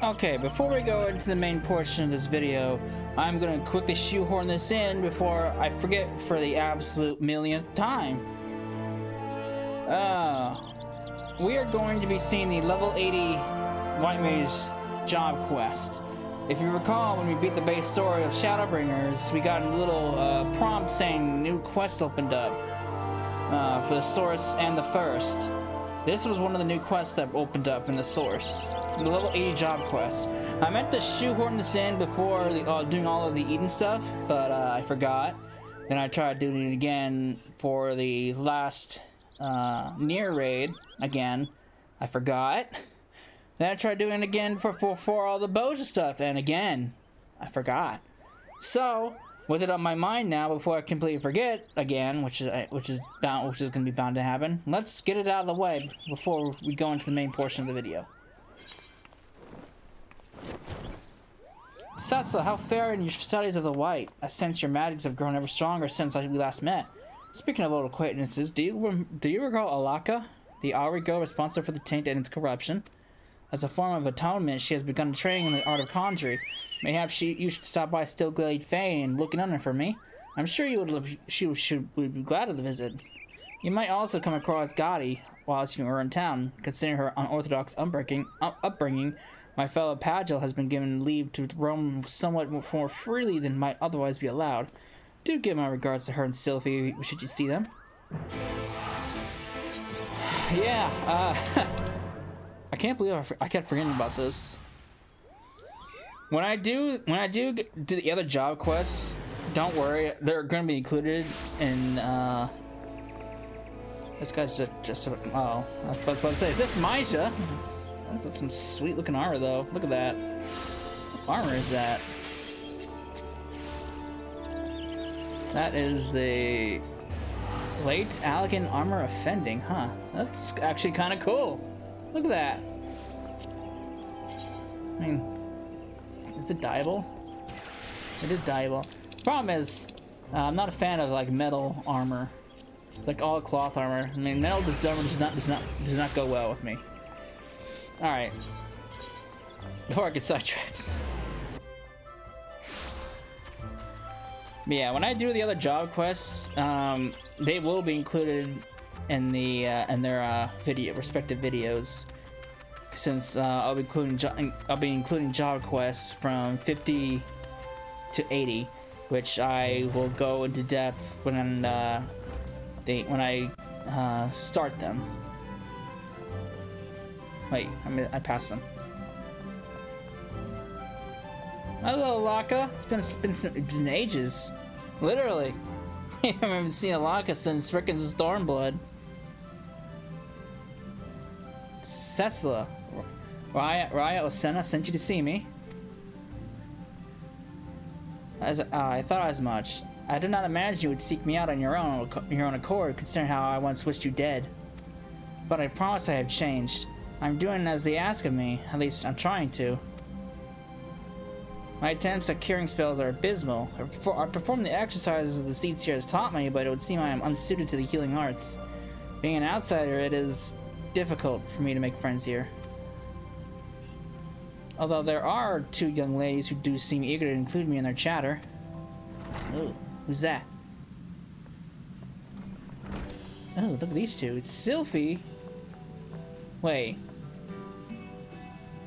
Okay, before we go into the main portion of this video, I'm gonna quickly shoehorn this in before I forget for the absolute millionth time. We are going to be seeing the level 80 White Mage job quest. If you recall, when we beat the base story of Shadowbringers, we got a little prompt saying new quest opened up for the source and the first. This was one of the new quests that opened up in the source. The level 80 job quest. I meant to shoehorn this in before doing all of the Eden stuff, but I forgot. Then I tried doing it again for the last near raid. Again, I forgot. Then I tried doing it again for all the Bozja stuff, and again, I forgot. So, with it on my mind now, before I completely forget again, which is going to be bound to happen, let's get it out of the way before we go into the main portion of the video. Sasa, how fare in your studies of the white? I sense your magics have grown ever stronger since we last met. Speaking of old acquaintances, do you recall Alaka, the Aurigo responsible for the taint and its corruption? As a form of atonement, she has begun training in the art of conjuring. Mayhaps you should stop by Stillglade Fae and look in on her for me. I'm sure she would be glad of the visit. You might also come across Gotti whilst you are in town. Considering her unorthodox upbringing, my fellow Pagel has been given leave to roam somewhat more freely than might otherwise be allowed. Do give my regards to her and Sylvie, should you see them. Yeah, I can't believe I kept forgetting about this. When I do the other job quests, don't worry, they're going to be included in, this guy's just oh, I was about to say, is this Maisha? That's some sweet looking armor though. Look at that. What armor is that? That is the late Allegan armor offending, huh? That's actually kind of cool. Look at that. I mean, is it dyeable? It is dyeable. Problem is, I'm not a fan of like metal armor. It's like all cloth armor. I mean, metal does not go well with me. All right. Before I get sidetracked. But yeah, when I do the other job quests, they will be included in the in their respective videos. Since I'll be including job quests from 50 to 80, which I will go into depth when I start them. Wait, I passed them. Hello, Laka. It's been ages, literally. I haven't seen a Laka since frickin' Stormblood. Cecila, Raya Osena sent you to see me. I thought as much. I did not imagine you would seek me out on your own accord, considering how I once wished you dead. But I promise I have changed. I'm doing as they ask of me. At least I'm trying to. My attempts at curing spells are abysmal. I perform the exercises the seats here has taught me, but it would seem I am unsuited to the healing arts. Being an outsider, it is difficult for me to make friends here. Although there are two young ladies who do seem eager to include me in their chatter. Oh, who's that? Oh, look at these two. It's Sylphie. Wait.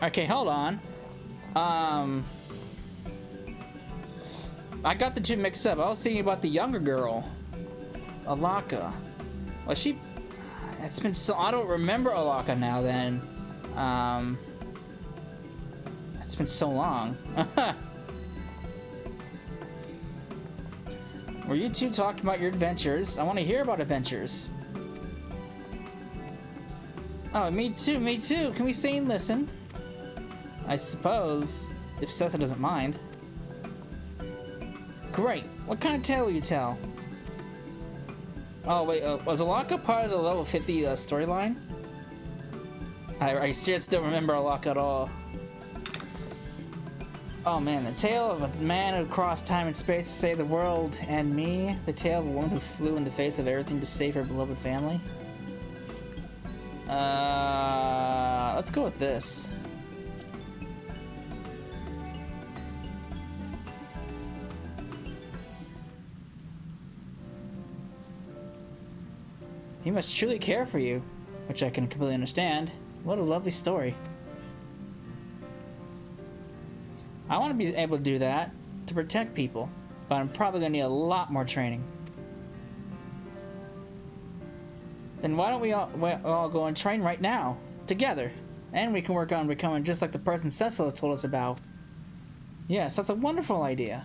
Okay, hold on. I got the two mixed up. I was thinking about the younger girl, Alaka. Well, it's been so, I don't remember Alaka now then. It's been so long. Were you two talking about your adventures? I want to hear about adventures. Oh, me too, me too. Can we stay and listen? I suppose, if Seth doesn't mind. Great. What kind of tale will you tell? Oh, wait, was Alaka part of the level 50 storyline? I seriously don't remember Alaka at all. Oh man, the tale of a man who crossed time and space to save the world and me. The tale of a woman who flew in the face of everything to save her beloved family. Let's go with this. He must truly care for you, which I can completely understand. What a lovely story. I want to be able to do that, to protect people, but I'm probably going to need a lot more training. Then why don't we all go and train right now, together? And we can work on becoming just like the person Cecil has told us about. Yes, that's a wonderful idea.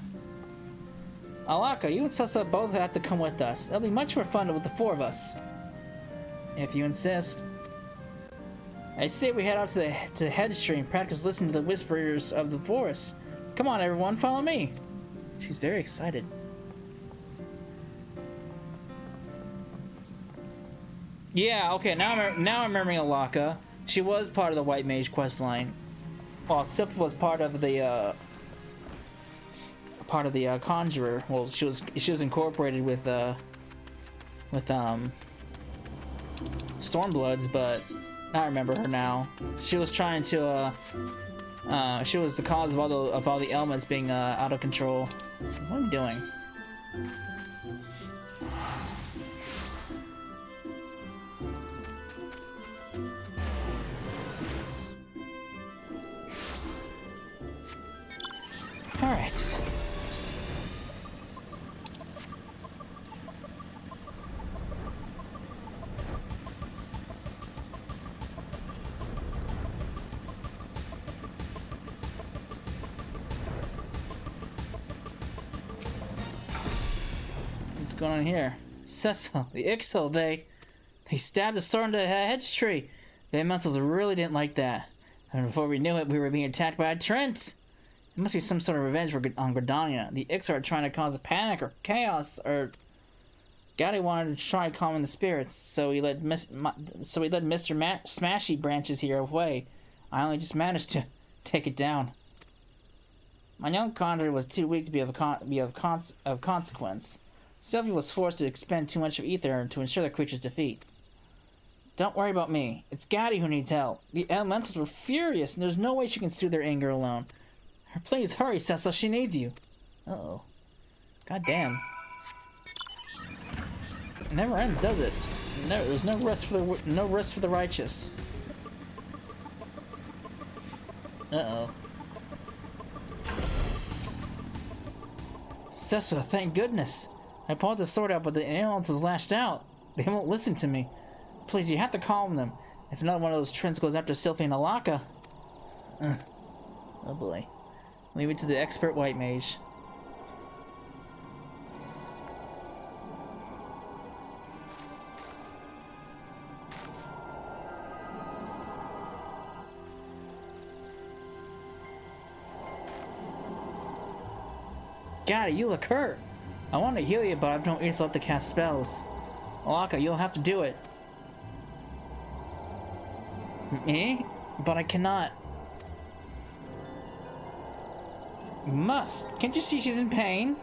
Alaka, you and Cecil both have to come with us. It'll be much more fun with the four of us. If you insist. I say we head out to the headstream, practice listening to the whisperers of the forest. Come on, everyone, follow me. She's very excited. Yeah, okay, now I'm remembering Alaka. She was part of the White Mage questline. Well, Sif was part of the Conjurer. Well, she was incorporated with Stormbloods, but I remember her now. She was trying to she was the cause of all the elements being out of control. What am I doing? All right. What's going on here? Cecil, the XIV, they stabbed the sword into the hedge tree. The elementals really didn't like that. And before we knew it, we were being attacked by a Trent. It must be some sort of revenge on Gridania. The XIV are trying to cause a panic or chaos, or Gowdy wanted to try calming the spirits, so he led Mr. Smashy Branches here away. I only just managed to take it down. My young conjurer was too weak to be of consequence. Sylvie was forced to expend too much of ether to ensure the creature's defeat. Don't worry about me. It's Gowdy who needs help. The elementals were furious, and there's no way she can soothe their anger alone. Please hurry, Cecil. She needs you. Uh-oh. God damn. It never ends, does it? No, there's no rest for the righteous. Uh-oh. Cecil, thank goodness. I pulled the sword out, but the elementals lashed out. They won't listen to me. Please, you have to calm them. If another one of those Trents goes after Sylphie and Alaka. Oh boy. Leave it to the expert white mage. Got it, you look hurt. I want to heal you, but I have no ether left to cast spells. Alaka, you'll have to do it. Me? But I cannot. You must. Can't you see she's in pain?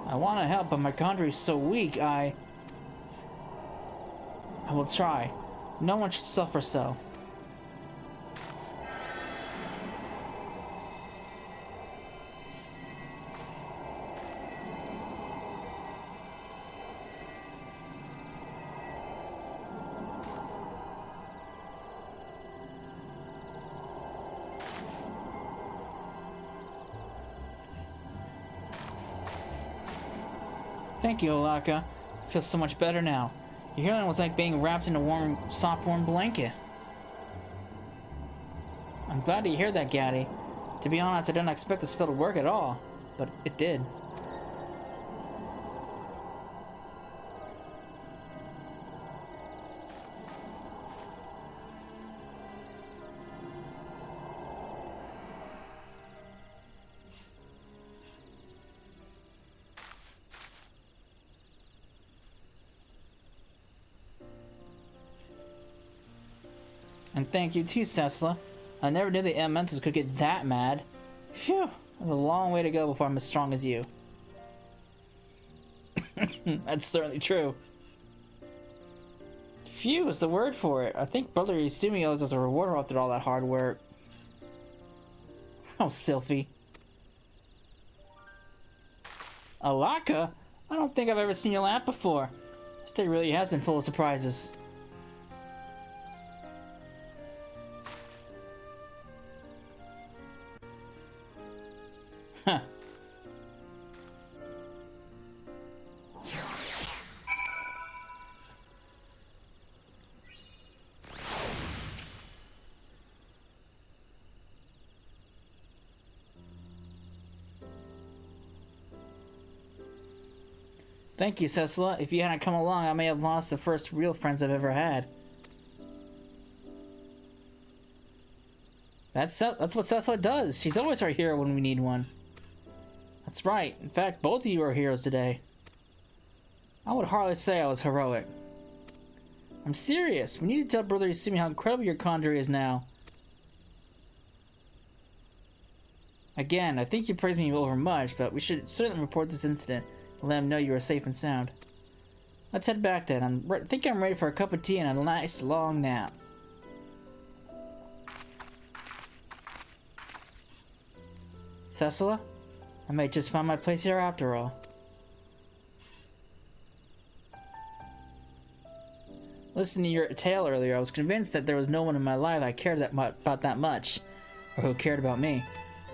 I want to help, but my conjurer is so weak, I will try. No one should suffer so. Thank you, Alaka. I feel so much better now. Your healing was like being wrapped in a warm, soft, warm blanket. I'm glad to hear that, Gowdy. To be honest, I didn't expect the spell to work at all, but it did. And thank you too, Cecil. I never knew the elementals could get that mad. Phew, I have a long way to go before I'm as strong as you. That's certainly true. Phew is the word for it. I think Brother Izumi owes us a reward after all that hard work. Oh, Sylphie. Alaka? I don't think I've ever seen you laugh before. This day really has been full of surprises. Huh. Thank you, Cecila. If you hadn't come along, I may have lost the first real friends I've ever had. That's what Cecila does. She's always our hero when we need one. That's right. In fact, both of you are heroes today. I would hardly say I was heroic. I'm serious. We need to tell Brother Yasumi how incredible your conjurer is now. Again, I think you praise me over much, but we should certainly report this incident and let him know you are safe and sound. Let's head back then. I think I'm ready for a cup of tea and a nice long nap. Cecila? I may just find my place here after all. Listening to your tale earlier, I was convinced that there was no one in my life I cared about that much, or who cared about me.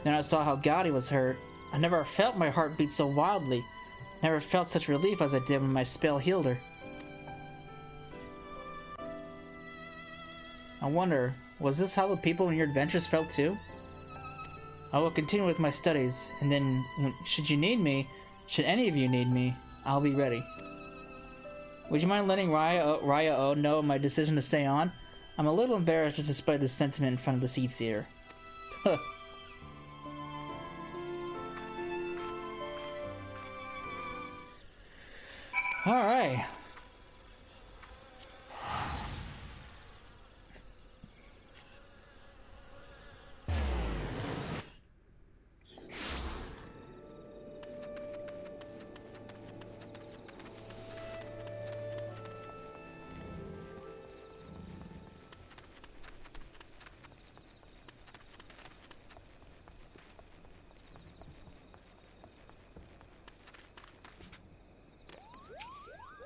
Then I saw how Gaudi was hurt. I never felt my heart beat so wildly. Never felt such relief as I did when my spell healed her. I wonder, was this how the people in your adventures felt too? I will continue with my studies, and then, should you need me, should any of you need me, I'll be ready. Would you mind letting Raya know my decision to stay on? I'm a little embarrassed to display this sentiment in front of the Seed Seer. Alright.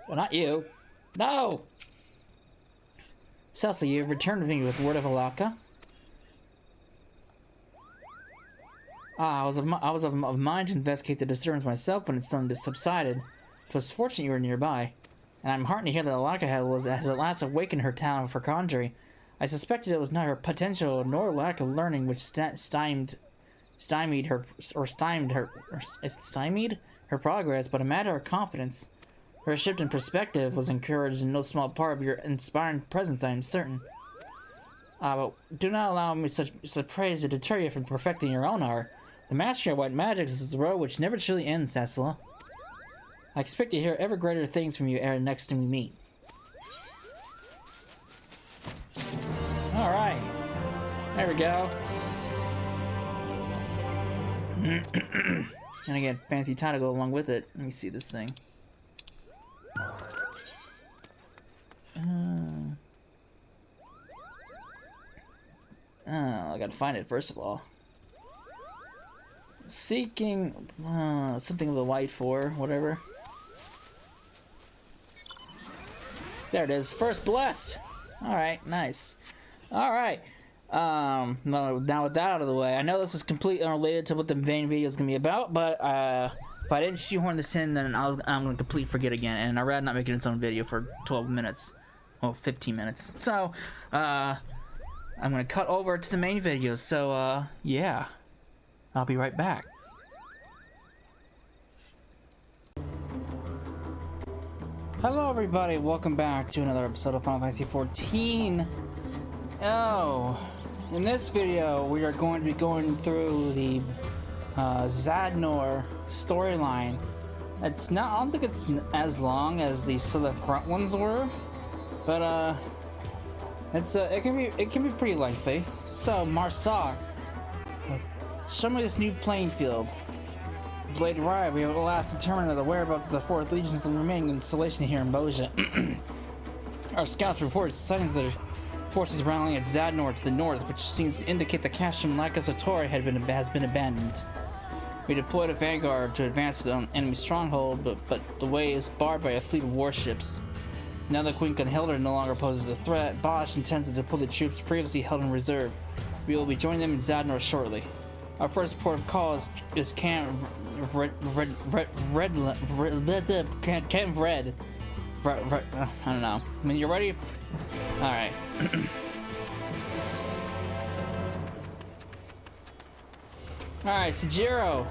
Well, not you. No! Cecily, you have returned to me with word of Alaka. I was of mind to investigate the disturbance myself when it suddenly subsided. It was fortunate you were nearby, and I'm heartened to hear that Alaka has at last awakened her talent for conjuring. I suspected it was not her potential nor lack of learning which stymied her progress, but a matter of confidence. Her shift in perspective was encouraged in no small part of your inspiring presence, I am certain. But do not allow me such praise to deter you from perfecting your own art. The mastery of white magic is the road which never truly ends, Cecila. I expect to hear ever greater things from you ere next time we meet. Alright. There we go. And again, fancy tie to go along with it. Let me see this thing. I gotta find it first of all. Seeking something with a light for whatever. There it is. First blessed. All right, nice. All right. Now with that out of the way, I know this is completely unrelated to what the main video is gonna be about, but if I didn't shoehorn this in, then I'm gonna completely forget again, and I'd rather not make it its own video for 12 minutes. Well, 15 minutes. So, I'm gonna cut over to the main video, so, yeah. I'll be right back. Hello everybody, welcome back to another episode of Final Fantasy XIV. Oh, in this video, we are going to be going through the, Zadnor storyline. It's not, I don't think it's as long as the front ones were. But it can be pretty lengthy. So Marsac, show me this new playing field. Blade Riot, we have at last determined that the whereabouts of the 4th Legion's remaining installation here in Bozja. Our scouts report sightings of forces rallying at Zadnor to the north, which seems to indicate the cache from Lakasatori has been abandoned. We deployed a vanguard to advance to the enemy stronghold, but the way is barred by a fleet of warships. Now that Queen Gunhilda no longer poses a threat, Bozja intends to deploy the troops previously held in reserve. We will be joining them in Zadnor shortly. Our first port of call is Camp Red. I don't know. When you're ready. All right. All right, Sejiro.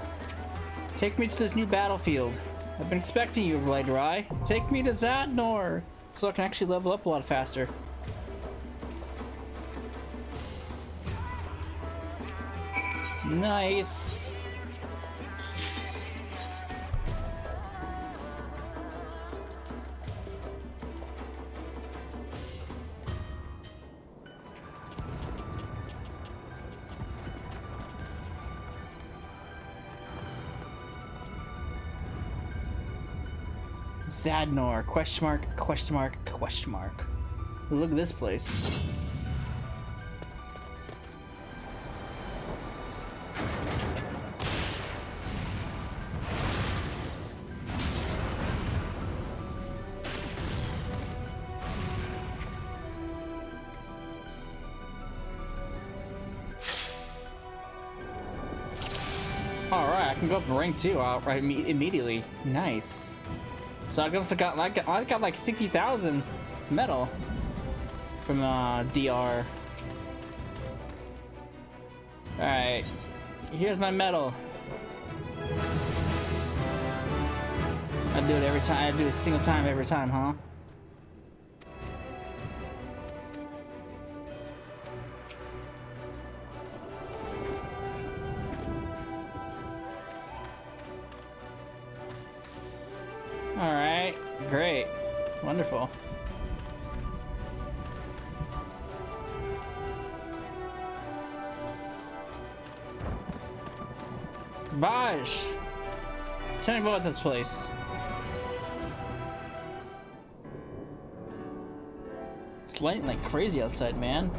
Take me to this new battlefield. I've been expecting you, Blade Rai. Take me to Zadnor, so I can actually level up a lot faster. Nice. Zadnor, question mark, question mark, question mark. Look at this place. Alright, I can go up in rank 2 right immediately. Nice. So I got like 60,000 metal from DR. Alright, here's my medal. I do it every time. I do it a single time every time, huh? Alright, great. Wonderful. Baj! Tell me about this place. It's lighting like crazy outside, man.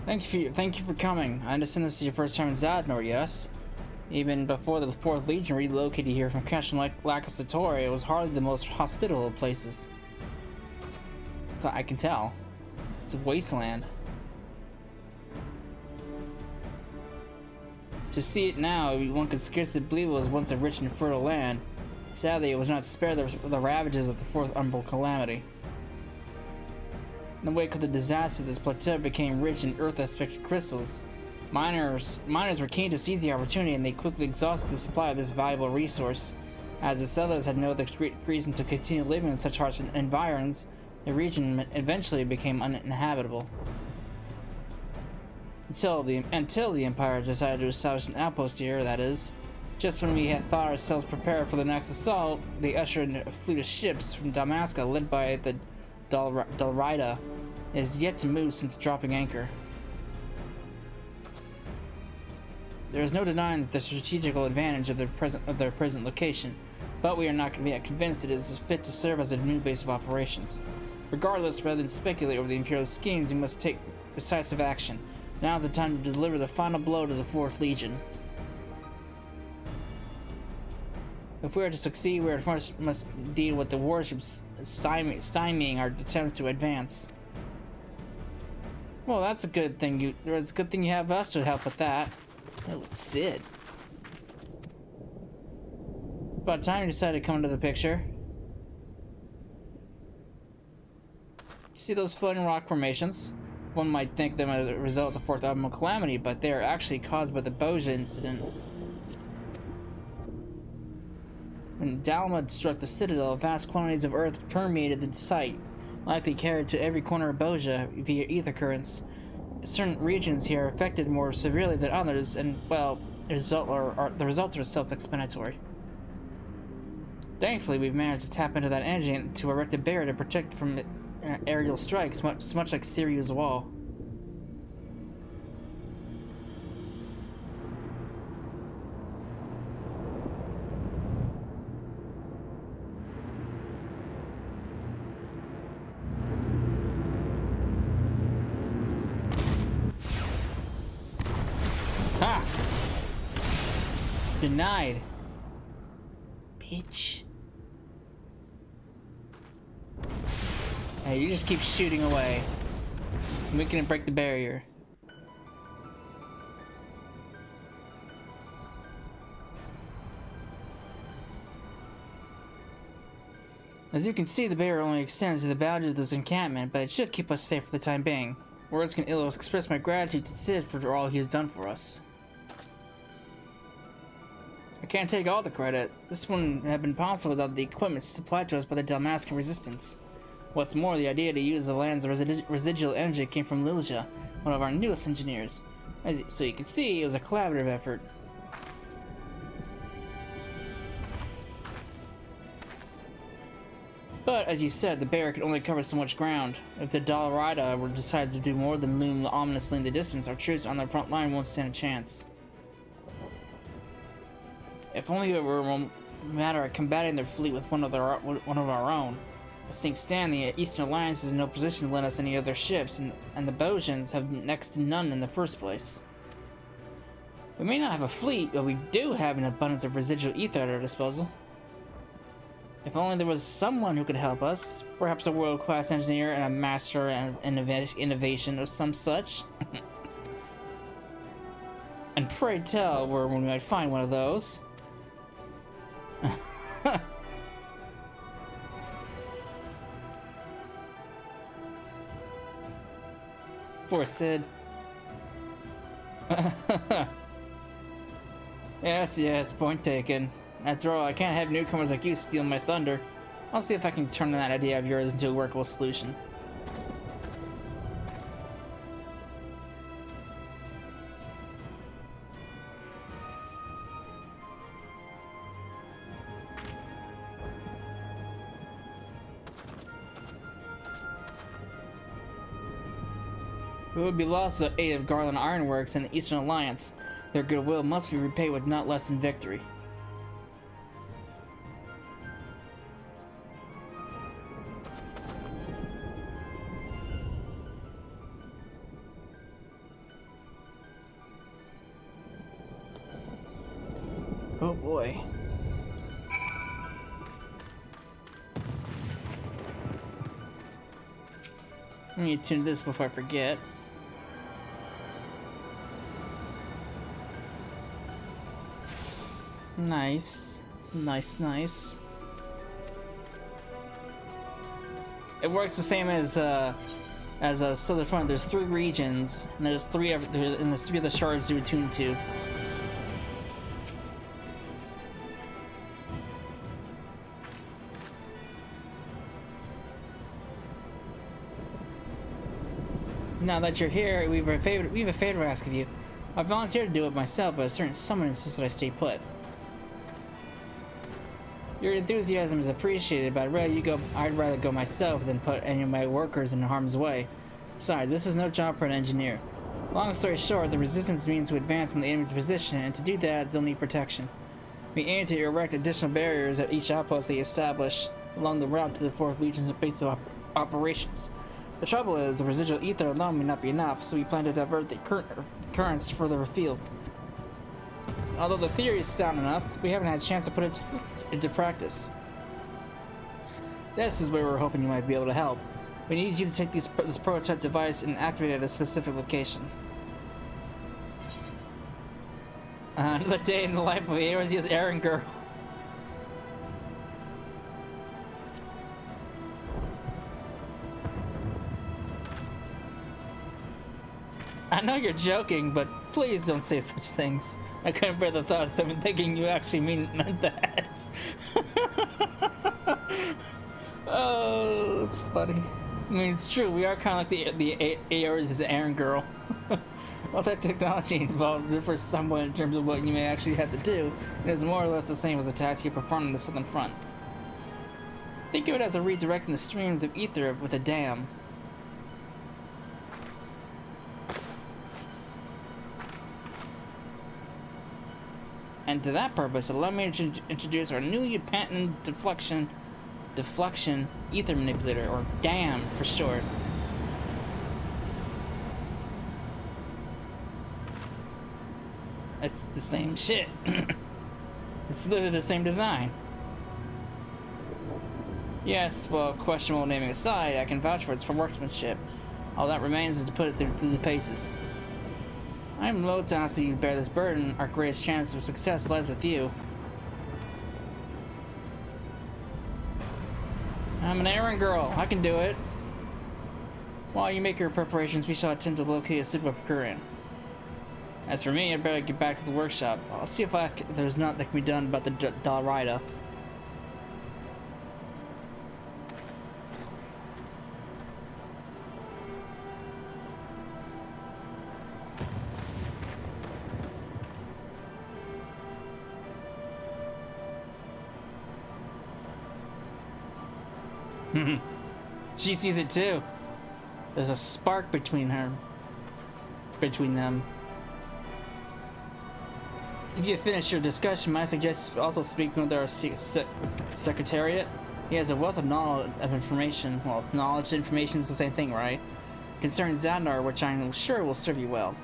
Thank you for coming. I understand this is your first time in Zadnor, yes? Even before the 4th Legion relocated here from Castle Lakasatori, it was hardly the most hospitable of places. I can tell. It's a wasteland. To see it now, one could scarcely believe it was once a rich and fertile land. Sadly, it was not spared the ravages of the 4th Umbral Calamity. In the wake of the disaster, this plateau became rich in earth-aspected crystals. Miners were keen to seize the opportunity, and they quickly exhausted the supply of this valuable resource. As the settlers had no other reason to continue living in such harsh environs, the region eventually became uninhabitable. Until the Empire decided to establish an outpost here, that is. Just when we had thought ourselves prepared for the next assault, they ushered in a fleet of ships from Damascus led by the Dalrida. It is yet to move since dropping anchor. There is no denying the strategical advantage of their present location, but we are not yet convinced it is fit to serve as a new base of operations. Regardless, rather than speculate over the Imperial schemes, we must take decisive action. Now is the time to deliver the final blow to the 4th Legion. If we are to succeed, we first must deal with the warships stymieing our attempts to advance. Well, that's a good thing. It's a good thing you have us to help with that. Oh, it's Sid. About time you decided to come into the picture. See those floating rock formations? One might think them as a result of the 4th Umbral Calamity, but they are actually caused by the Bozja incident. When Dalma struck the Citadel, vast quantities of earth permeated the site, likely carried to every corner of Bozja via ether currents. Certain regions here are affected more severely than others, and, well, the results are self-explanatory. Thankfully, we've managed to tap into that energy to erect a barrier to protect from aerial strikes, much like Syria's wall. Denied. Bitch. Hey, you just keep shooting away. We can break the barrier. As you can see, the barrier only extends to the boundary of this encampment, but it should keep us safe for the time being. Words can ill express my gratitude to Sid for all he has done for us. I can't take all the credit. This wouldn't have been possible without the equipment supplied to us by the Dalmascan resistance. What's more, the idea to use the land's residual energy came from Lilja, one of our newest engineers. So you can see, it was a collaborative effort. But, as you said, the barrier can only cover so much ground. If the Dalrida decides to do more than loom ominously in the distance, our troops on the front line won't stand a chance. If only it were a matter of combating their fleet with one of our own. As things stand, the Eastern Alliance is in no position to lend us any of their ships, and the Bozjans have next to none in the first place. We may not have a fleet, but we do have an abundance of residual ether at our disposal. If only there was someone who could help us, perhaps a world-class engineer and a master in innovation of some such. And pray tell where we might find one of those. Poor Sid. Yes, point taken. After all, I can't have newcomers like you steal my thunder. I'll see if I can turn that idea of yours into a workable solution. We would be lost without aid of Garland Ironworks and the Eastern Alliance. Their goodwill must be repaid with not less than victory. Oh boy. I need to tune this before I forget. Nice. Nice. It works the same as Southern Front. There's 3 regions, and there's 3 of the shards to attune to. Now that you're here, we have a favor to ask of you. I volunteered to do it myself, but a certain someone insisted I stay put. Your enthusiasm is appreciated, but I'd rather go myself than put any of my workers in harm's way. Besides, this is no job for an engineer. Long story short, the resistance means to advance on the enemy's position, and to do that, they'll need protection. We aim to erect additional barriers at each outpost they establish along the route to the 4th Legion's base of operations. The trouble is, the residual ether alone may not be enough, so we plan to divert the currents further afield. Although the theory is sound enough, we haven't had a chance to put it into practice. This is where we're hoping you might be able to help. We need you to take this prototype device and activate it at a specific location. Another day in the life of Aerozia's errand girl. I know you're joking, but please don't say such things. I couldn't bear the thought of someone thinking you actually meant that. Oh, it's funny. I mean, it's true. We are kind of like the Aerozia's errand girl. Well, that technology involved differs somewhat in terms of what you may actually have to do, it is more or less the same as the task you perform on the Southern Front. Think of it as a redirecting the streams of ether with a dam. And to that purpose, allow me to introduce our newly patented deflection ether manipulator, or DAM for short. It's the same shit. It's literally the same design. Yes, well, questionable naming aside, I can vouch for its workmanship. All that remains is to put it through the paces. I'm loath to ask you to bear this burden. Our greatest chance of success lies with you. I'm an errand girl. I can do it. While you make your preparations, we shall attempt to locate a suitable procurement. As for me, I'd better get back to the workshop. I'll see if there's not that can be done about the Dalrida. She sees it too. There's a spark between them. If you finish your discussion, I suggest also speaking with our secretariat. He has a wealth of knowledge of information. Well, knowledge and information is the same thing, right? Concerning Zadnor, which I'm sure will serve you well.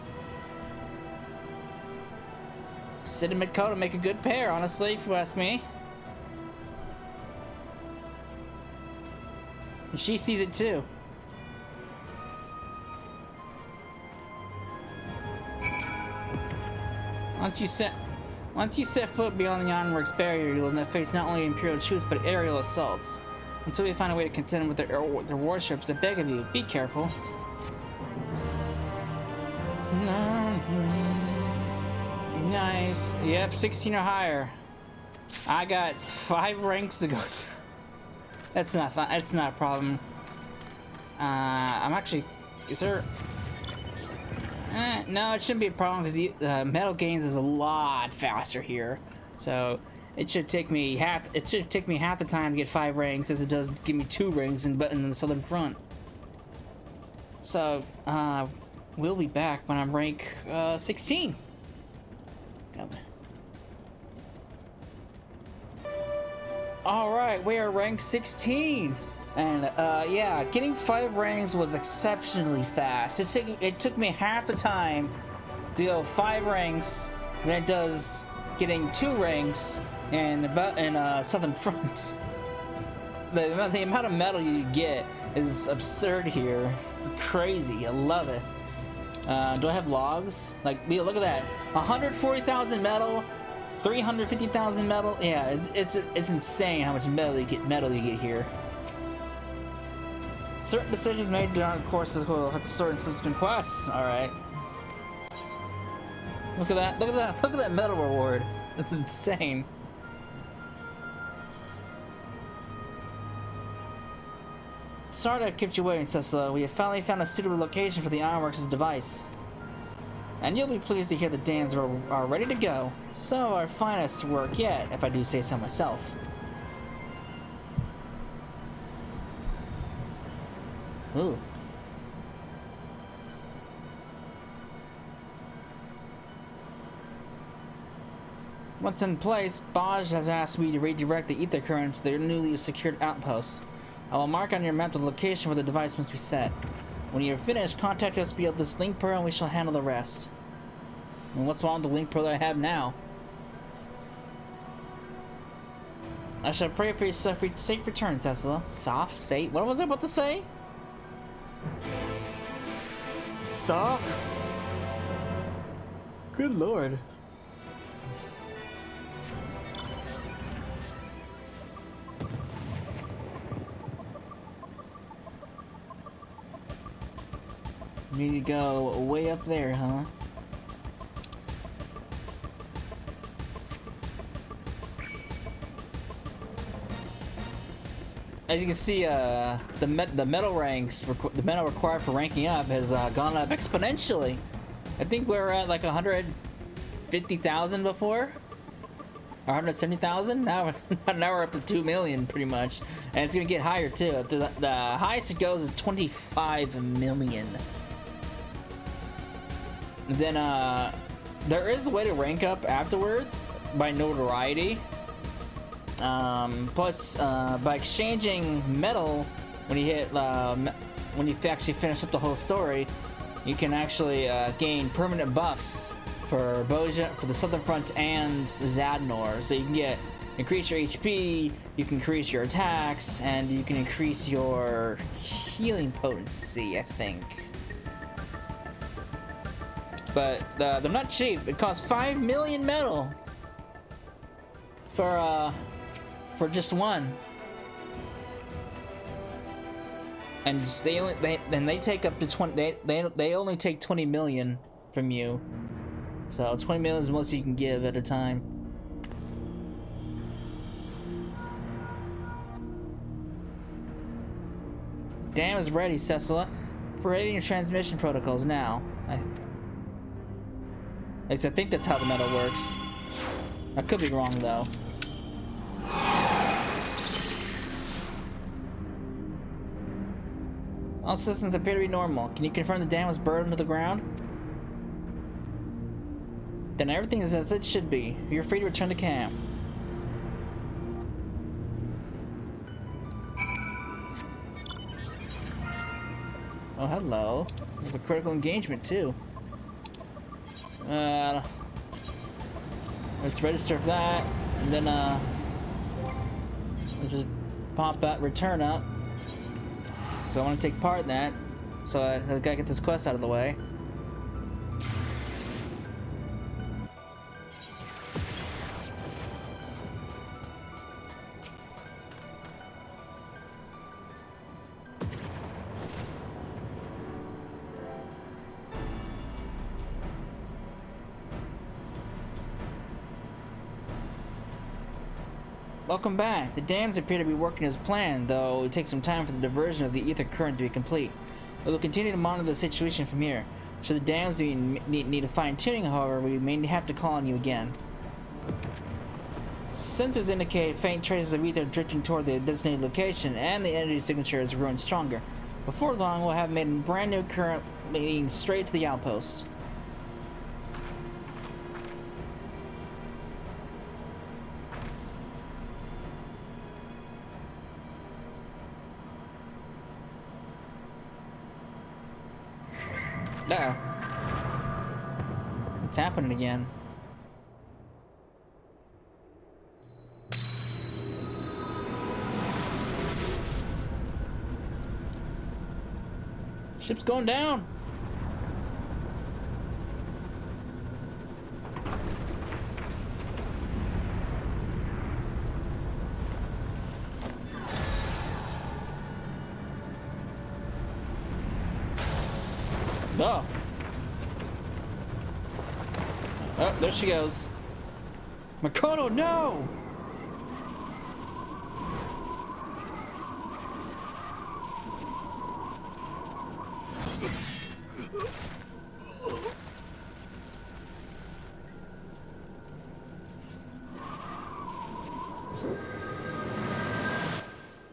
Sid and Makoto make a good pair, honestly, if you ask me. And she sees it too. Once you set foot beyond the Ironworks barrier, you'll face not only Imperial troops but aerial assaults. Until we find a way to contend with their warships, I beg of you, be careful. Nice. Yep, 16 or higher. I got 5 ranks to go through. That's not fun. That's not a problem. I'm actually. Is there? No, it shouldn't be a problem because the metal gains is a lot faster here. So it should take me half. It should take me half the time to get 5 ranks as it does give me 2 ranks in the southern front. So we'll be back when I'm rank 16. Alright, we are rank 16. And yeah, getting 5 ranks was exceptionally fast. It took me half the time to go 5 ranks than it does getting 2 ranks in Southern Front. The amount of metal you get is absurd here. It's crazy. I love it. Do I have logs? Like, look at that. 140,000 metal. 350,000 metal. Yeah, it's insane how much metal you get here. Certain decisions made during courses will affect certain subsequent quests. All right. Look at that! Look at that! Look at that metal reward. That's insane. Sorry to have kept you waiting, Cecil. We have finally found a suitable location for the Ironworks' device. And you'll be pleased to hear the Dans are ready to go. So our finest work yet, if I do say so myself. Ooh. Once in place, Bozja has asked me to redirect the ether currents to their newly secured outpost. I will mark on your map the location where the device must be set. When you are finished, contact us via this link pearl and we shall handle the rest. And what's wrong with the link pearl that I have now? I shall pray for your safe return, Cecil. Safe? What was I about to say? Soft? Good lord. You need to go way up there, huh? As you can see, the metal ranks, the metal required for ranking up has gone up exponentially. I think we were at like 150,000 before, or 170,000. Now we're up to 2 million, pretty much, and it's gonna get higher too. The highest it goes is 25 million. And then there is a way to rank up afterwards by notoriety. Plus, by exchanging metal, when you hit, when you actually finish up the whole story, you can actually gain permanent buffs for Bozja, for the Southern Front, and Zadnor. So you can get increase your HP, you can increase your attacks, and you can increase your healing potency, I think. But they're not cheap. It costs 5 million metal for just one. And they take up to 20. They only take 20 million from you. So 20 million is the most you can give at a time. Dam is ready, Cecila. Creating your transmission protocols now. I think that's how the metal works. I could be wrong though. All systems appear to be normal. Can you confirm the dam was buried into the ground? Then everything is as it should be. You're free to return to camp. Oh, hello. There's a critical engagement too. Let's register for that, and then let's just pop that return up. So I want to take part in that. So I gotta get this quest out of the way. Welcome back. The dams appear to be working as planned, though it takes some time for the diversion of the ether current to be complete. We will continue to monitor the situation from here. Should the dams need a fine-tuning, however, we may have to call on you again. Sensors indicate faint traces of ether drifting toward the designated location, and the energy signature is growing stronger. Before long, we'll have made a brand new current leading straight to the outpost. Uh-oh. It's happening again. Ship's going down. Oh. Oh, there she goes. Makoto, no!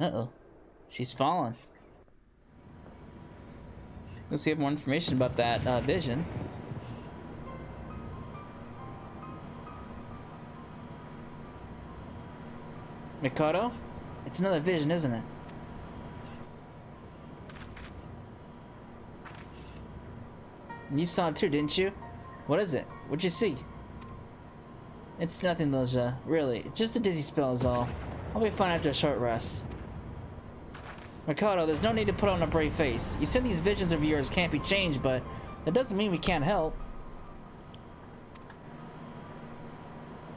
Uh-oh. She's fallen. Let's see if more information about that vision. Makoto? It's another vision, isn't it? You saw it too, didn't you? What is it? What'd you see? It's nothing, Bozja. Really. Just a dizzy spell is all. I'll be fine after a short rest. Makoto, there's no need to put on a brave face. You said these visions of yours can't be changed, but that doesn't mean we can't help.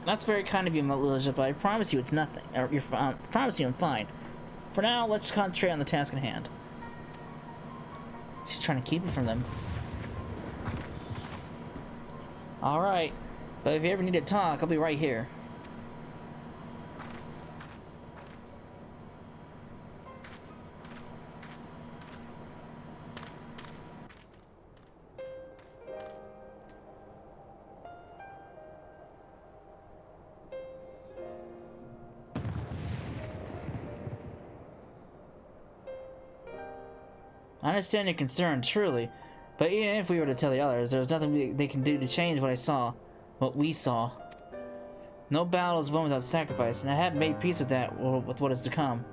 That's very kind of you, Bozja, but I promise you it's nothing. I promise you I'm fine. For now, let's concentrate on the task at hand. She's trying to keep it from them. Alright, but if you ever need to talk, I'll be right here. I understand your concern, truly, but even if we were to tell the others, there's nothing they can do to change what we saw. No battle is won without sacrifice, and I have made peace with that, with what is to come.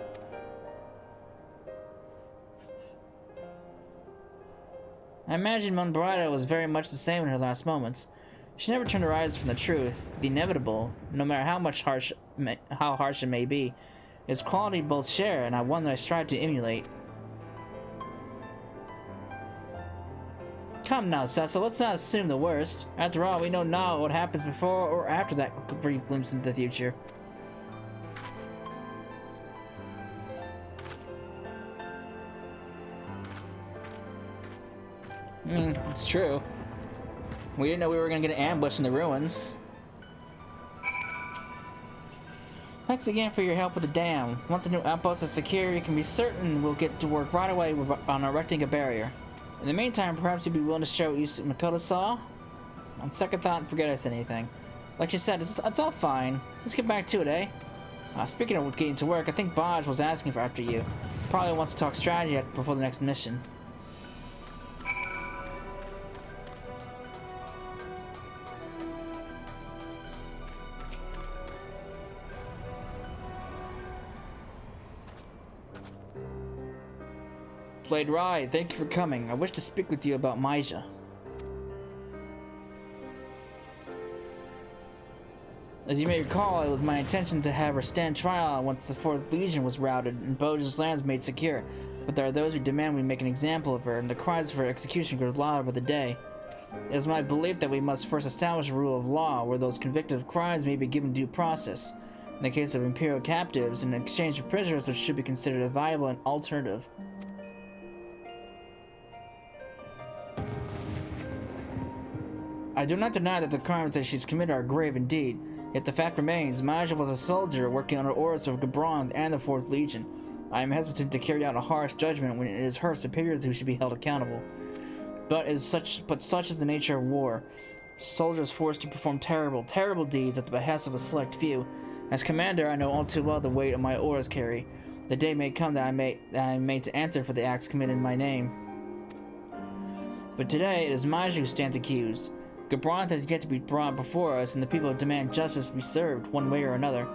I imagine Monbrida was very much the same in her last moments. She never turned her eyes from the truth, the inevitable, no matter how harsh it may be. Its quality both share, and one that I strive to emulate. Come now, Cecil, let's not assume the worst. After all, we know not what happens before or after that brief glimpse into the future. It's true. We didn't know we were gonna get an ambush in the ruins. Thanks again for your help with the dam. Once the new outpost is secure, you can be certain we'll get to work right away on erecting a barrier. In the meantime, perhaps you'd be willing to share what Makoto saw? On second thought, forget I said anything. Like you said, it's all fine. Let's get back to it, eh? Speaking of getting to work, I think Bozja was asking for after you. Probably wants to talk strategy before the next mission. Blade Rai, thank you for coming. I wish to speak with you about Bozja. As you may recall, it was my intention to have her stand trial once the 4th Legion was routed and Bozja's lands made secure. But there are those who demand we make an example of her, and the cries for her execution grow louder by the day. It is my belief that we must first establish a rule of law where those convicted of crimes may be given due process. In the case of Imperial captives, in exchange for prisoners which should be considered a viable and alternative. I do not deny that the crimes that she's committed are grave indeed, yet the fact remains, Bozja was a soldier working under orders of Gabron and the 4th Legion. I am hesitant to carry out a harsh judgment when it is her superiors who should be held accountable. But such is the nature of war. Soldiers forced to perform terrible deeds at the behest of a select few. As commander, I know all too well the weight of my orders carry. The day may come that I may to answer for the acts committed in my name. But today, it is Bozja who stands accused. Gabron has yet to be brought before us, and the people demand justice to be served, one way or another.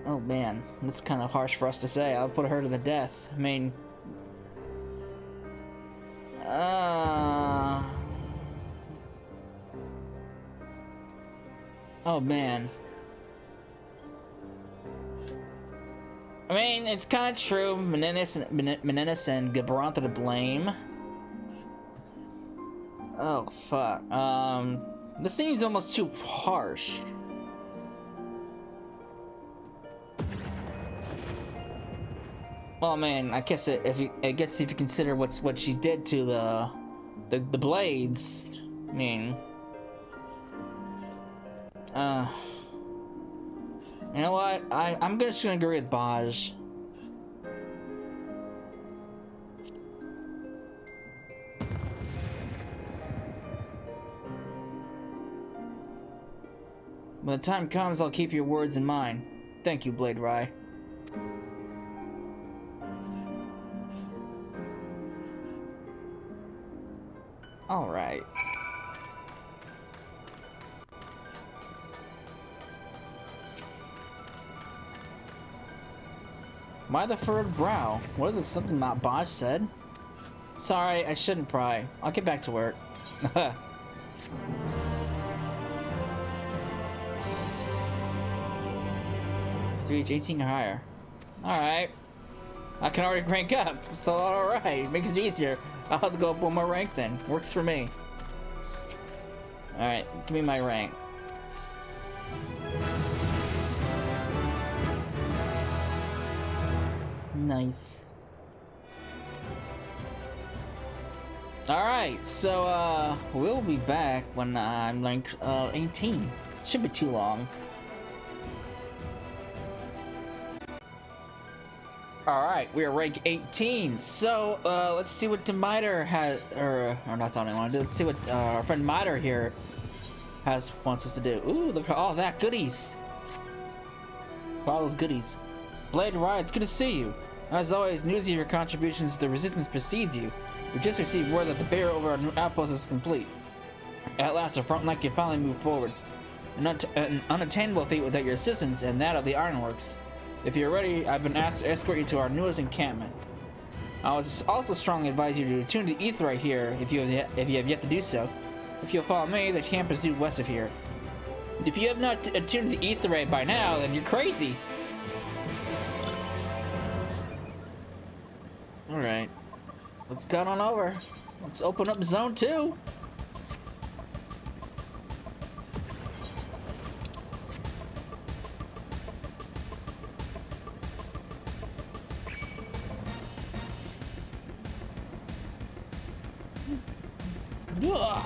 Oh man, that's kind of harsh for us to say. I'll put her to the death. I mean... Oh man. I mean, it's kind of true. Menendez and Gabron to blame. Oh, fuck. This seems almost too harsh. Well, man, I guess if you consider what she did to the blades, I mean, you know what? I'm just gonna agree with Bozja. When the time comes, I'll keep your words in mind. Thank you, Blade Rai. All right. Why the furrowed brow? What is it? Something not Bozja said? Sorry, I shouldn't pry. I'll get back to work. Reach 18 or higher. Alright. I can already rank up, so alright. Makes it easier. I'll have to go up one more rank then. Works for me. Alright, give me my rank. Nice. Alright, so we'll be back when I'm rank 18. Shouldn't be too long. Alright, we are rank 18. So let's see what Demeter has, or not that I want to do. Let's see what our friend Miter here wants us to do. Ooh, look at all that goodies. All those goodies. Blade Rai, it's good to see you. As always, news of your contributions to the resistance precedes you. We just received word that the barrier over our new outpost is complete. At last, our front line can finally move forward. An unattainable feat without your assistance and that of the ironworks. If you're ready, I've been asked to escort you to our newest encampment. I would also strongly advise you to return to Ether right here if you have yet to do so. If you'll follow me, the camp is due west of here. If you have not attuned to the Ether Ray by now, then you're crazy. Alright. Let's get on over. Let's open up Zone 2. Ugh.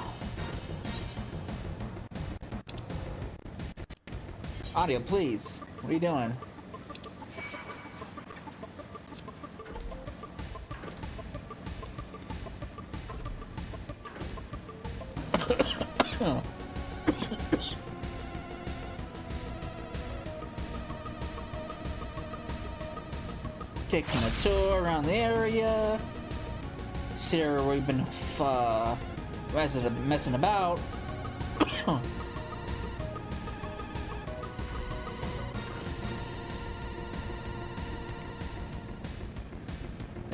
Audio, please. What are you doing? Taking a tour around the area. See where we've been messing about. We're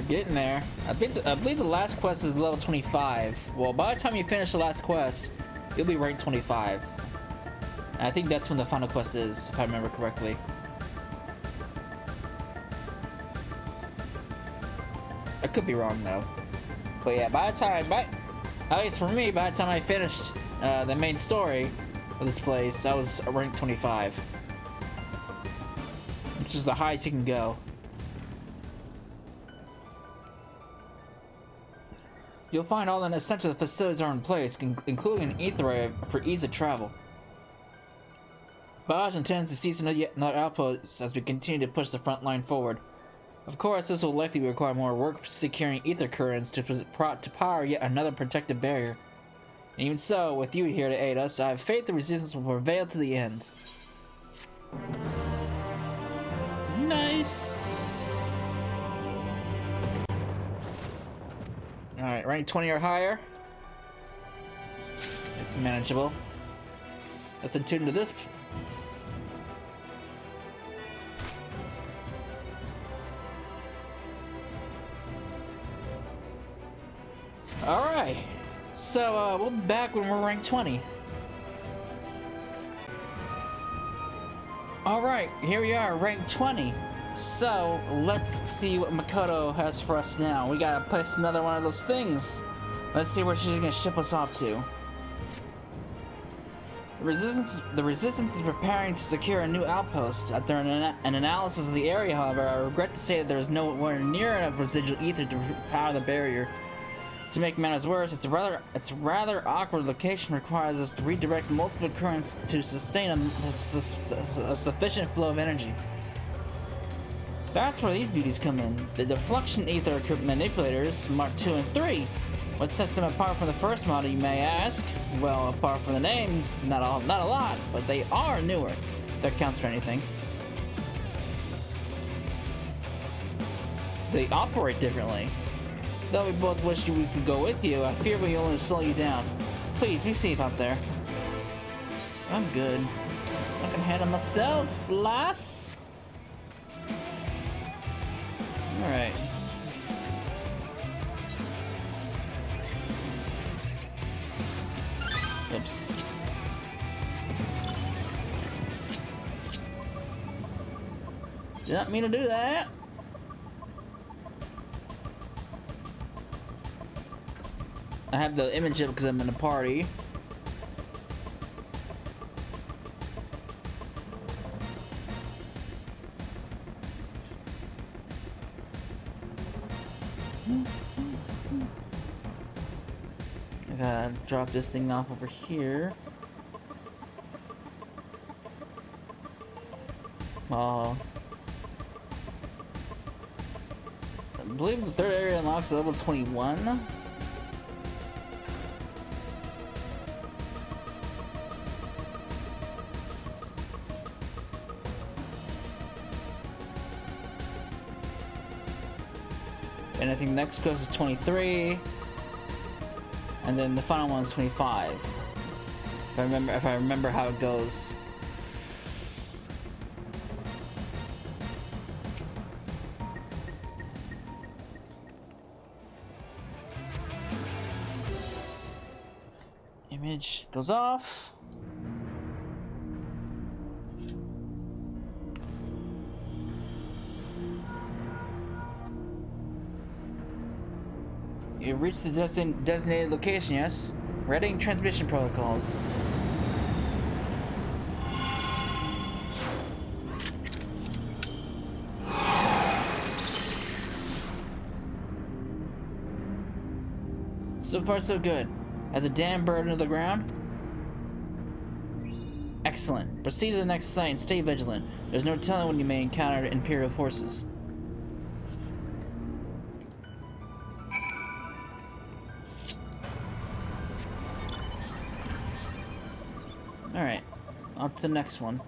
getting there. I believe the last quest is level 25. Well, by the time you finish the last quest, you'll be ranked 25. And I think that's when the final quest is, if I remember correctly. I could be wrong though. But yeah, at least for me, by the time I finished the main story of this place, I was ranked 25. Which is the highest you can go. You'll find all the essential facilities are in place, including an ether ray for ease of travel. Bozja intends to seize another outpost as we continue to push the front line forward. Of course, this will likely require more work for securing ether currents to power yet another protective barrier. And even so, with you here to aid us, I have faith the resistance will prevail to the end. Nice! Alright, rank 20 or higher. It's manageable. Let's attune to this. Alright, so we'll be back when we're ranked 20. Alright, here we are, ranked 20. So, let's see what Makoto has for us now. We gotta place another one of those things. Let's see where she's gonna ship us off to. The resistance is preparing to secure a new outpost. After an analysis of the area, however, I regret to say that there is nowhere near enough residual ether to power the barrier. To make matters worse, its rather awkward location requires us to redirect multiple currents to sustain a sufficient flow of energy. That's where these beauties come in. The deflection ether manipulators, Mark 2 and 3. What sets them apart from the first model, you may ask? Well, apart from the name, not a lot, but they are newer, if that counts for anything. They operate differently. Though we both wish we could go with you, I fear we only slow you down. Please, be safe out there. I'm good. I can handle myself, lass. Alright. Oops. Did not mean to do that. I have the image up because I'm in a party. I gotta drop this thing off over here. Oh. I believe the third area unlocks level 21. And I think next goes is 23, and then the final one is 25. If I remember how it goes. Image goes off. You've reached the designated location, yes? Readying transmission protocols. So far, so good. Has a dam burned into the ground? Excellent. Proceed to the next site and stay vigilant. There's no telling when you may encounter Imperial forces. Alright, on to the next one.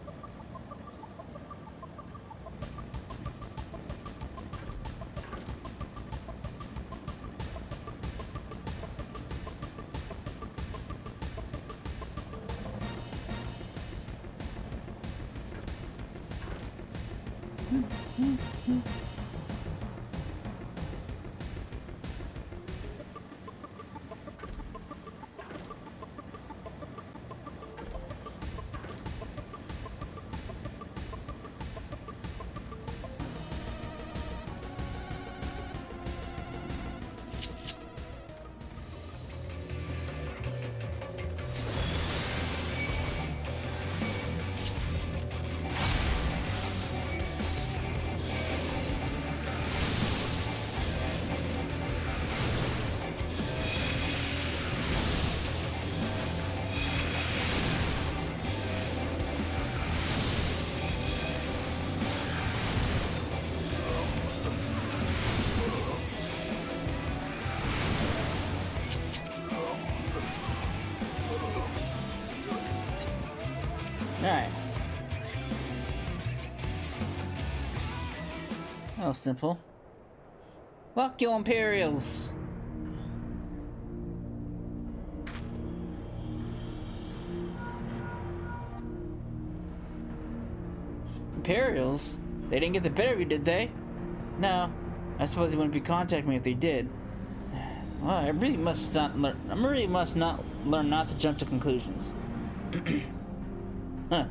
Alright. That was simple. Fuck you, Imperials! Imperials? They didn't get the better of you, did they? No. I suppose they wouldn't be contacting me if they did. Well, I really must not learn not to jump to conclusions. Huh.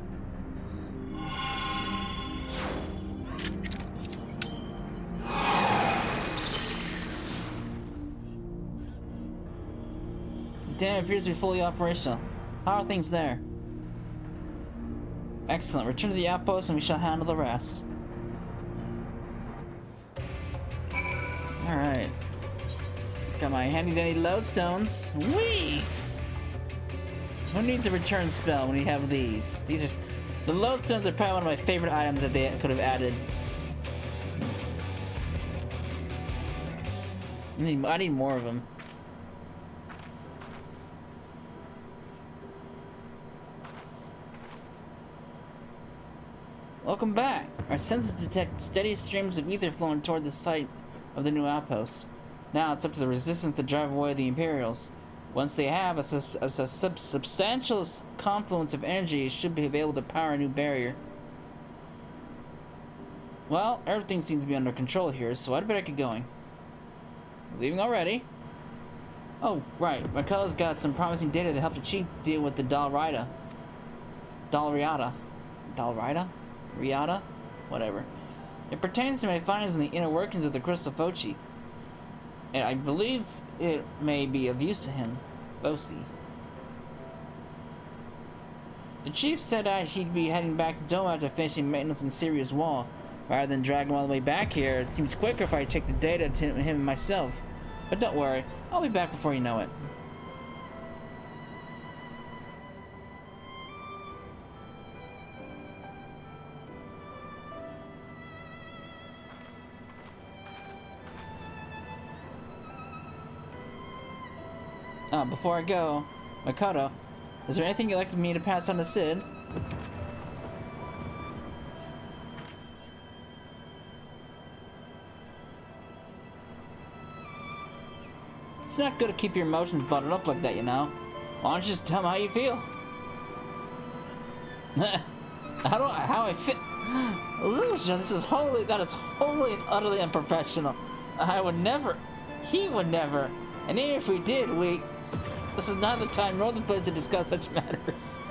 The dam appears to be fully operational. How are things there? Excellent. Return to the outpost and we shall handle the rest. Alright. Got my handy dandy lodestones. Whee! Who needs a return spell when you have these? These are... The lodestones are probably one of my favorite items that they could have added. I need more of them. Welcome back. Our senses detect steady streams of ether flowing toward the site of the new outpost. Now it's up to the resistance to drive away the Imperials. Once they have a substantial confluence of energy, should be able to power a new barrier. Well, everything seems to be under control here, so I'd better get going. Leaving already? Oh, right. Markello's got some promising data to help the chief deal with the Dalriata? Riata? Whatever. It pertains to my findings in the inner workings of the Crystal Foci. And I believe it may be of use to him. Foci. The chief said he'd be heading back to Dome after finishing maintenance on Sirius Wall. Rather than drag him all the way back here, it seems quicker if I take the data to him myself. But don't worry, I'll be back before you know it. Before I go, Makoto, is there anything you'd like me to pass on to Sid? It's not good to keep your emotions bottled up like that, you know. Why don't you just tell me how you feel? how I feel? This is that is wholly and utterly unprofessional. I would never, he would never, and even if we did, This is not the time nor the place to discuss such matters.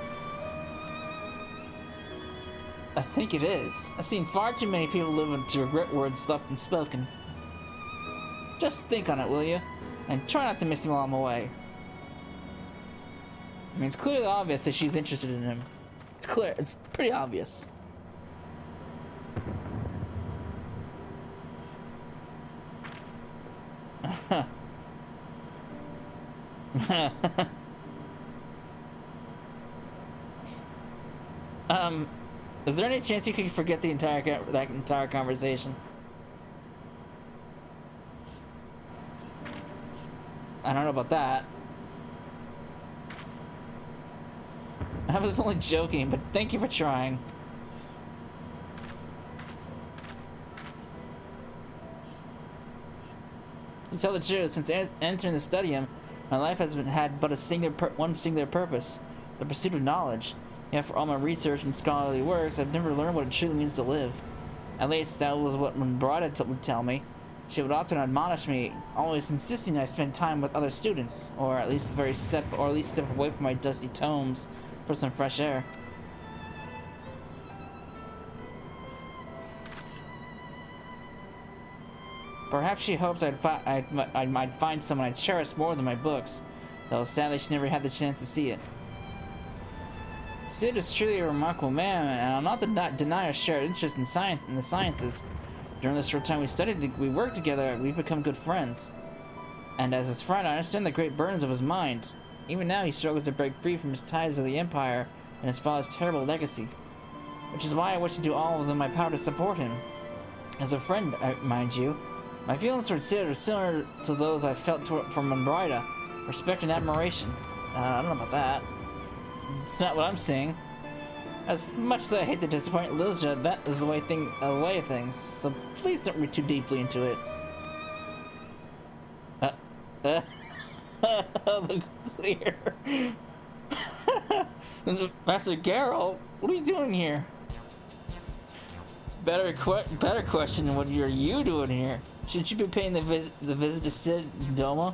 I think it is. I've seen far too many people live to regret words left unspoken. Just think on it, will you? And try not to miss him while I'm away. I mean, it's clearly obvious that she's interested in him. It's clear. It's pretty obvious. Is there any chance you could forget the that entire conversation? I don't know about that. I was only joking, but thank you for trying. To tell the truth, since entering the studium, my life has had but one singular purpose: the pursuit of knowledge. Yet for all my research and scholarly works, I've never learned what it truly means to live. At least that was what Brada would tell me. She would often admonish me, always insisting I spend time with other students, or at least step away from my dusty tomes for some fresh air. Perhaps she hoped I might find someone I cherished more than my books, though sadly she never had the chance to see it. Sid is truly a remarkable man, and I'll not deny our shared interest in the sciences. During the short time we worked together, we've become good friends. And as his friend, I understand the great burdens of his mind. Even now, he struggles to break free from his ties to the Empire and his father's terrible legacy. Which is why I wish to do all within my power to support him. As a friend, mind you, my feelings towards Sid are similar to those I felt for Monbrida. Respect and admiration. I don't know about that. It's not what I'm saying. As much as I hate to disappoint Bozja, that is the way of things. So please don't read too deeply into it. Look clear. Master Geralt, what are you doing here? Better question, what are you doing here? Should you be paying the visit to Sid Doma?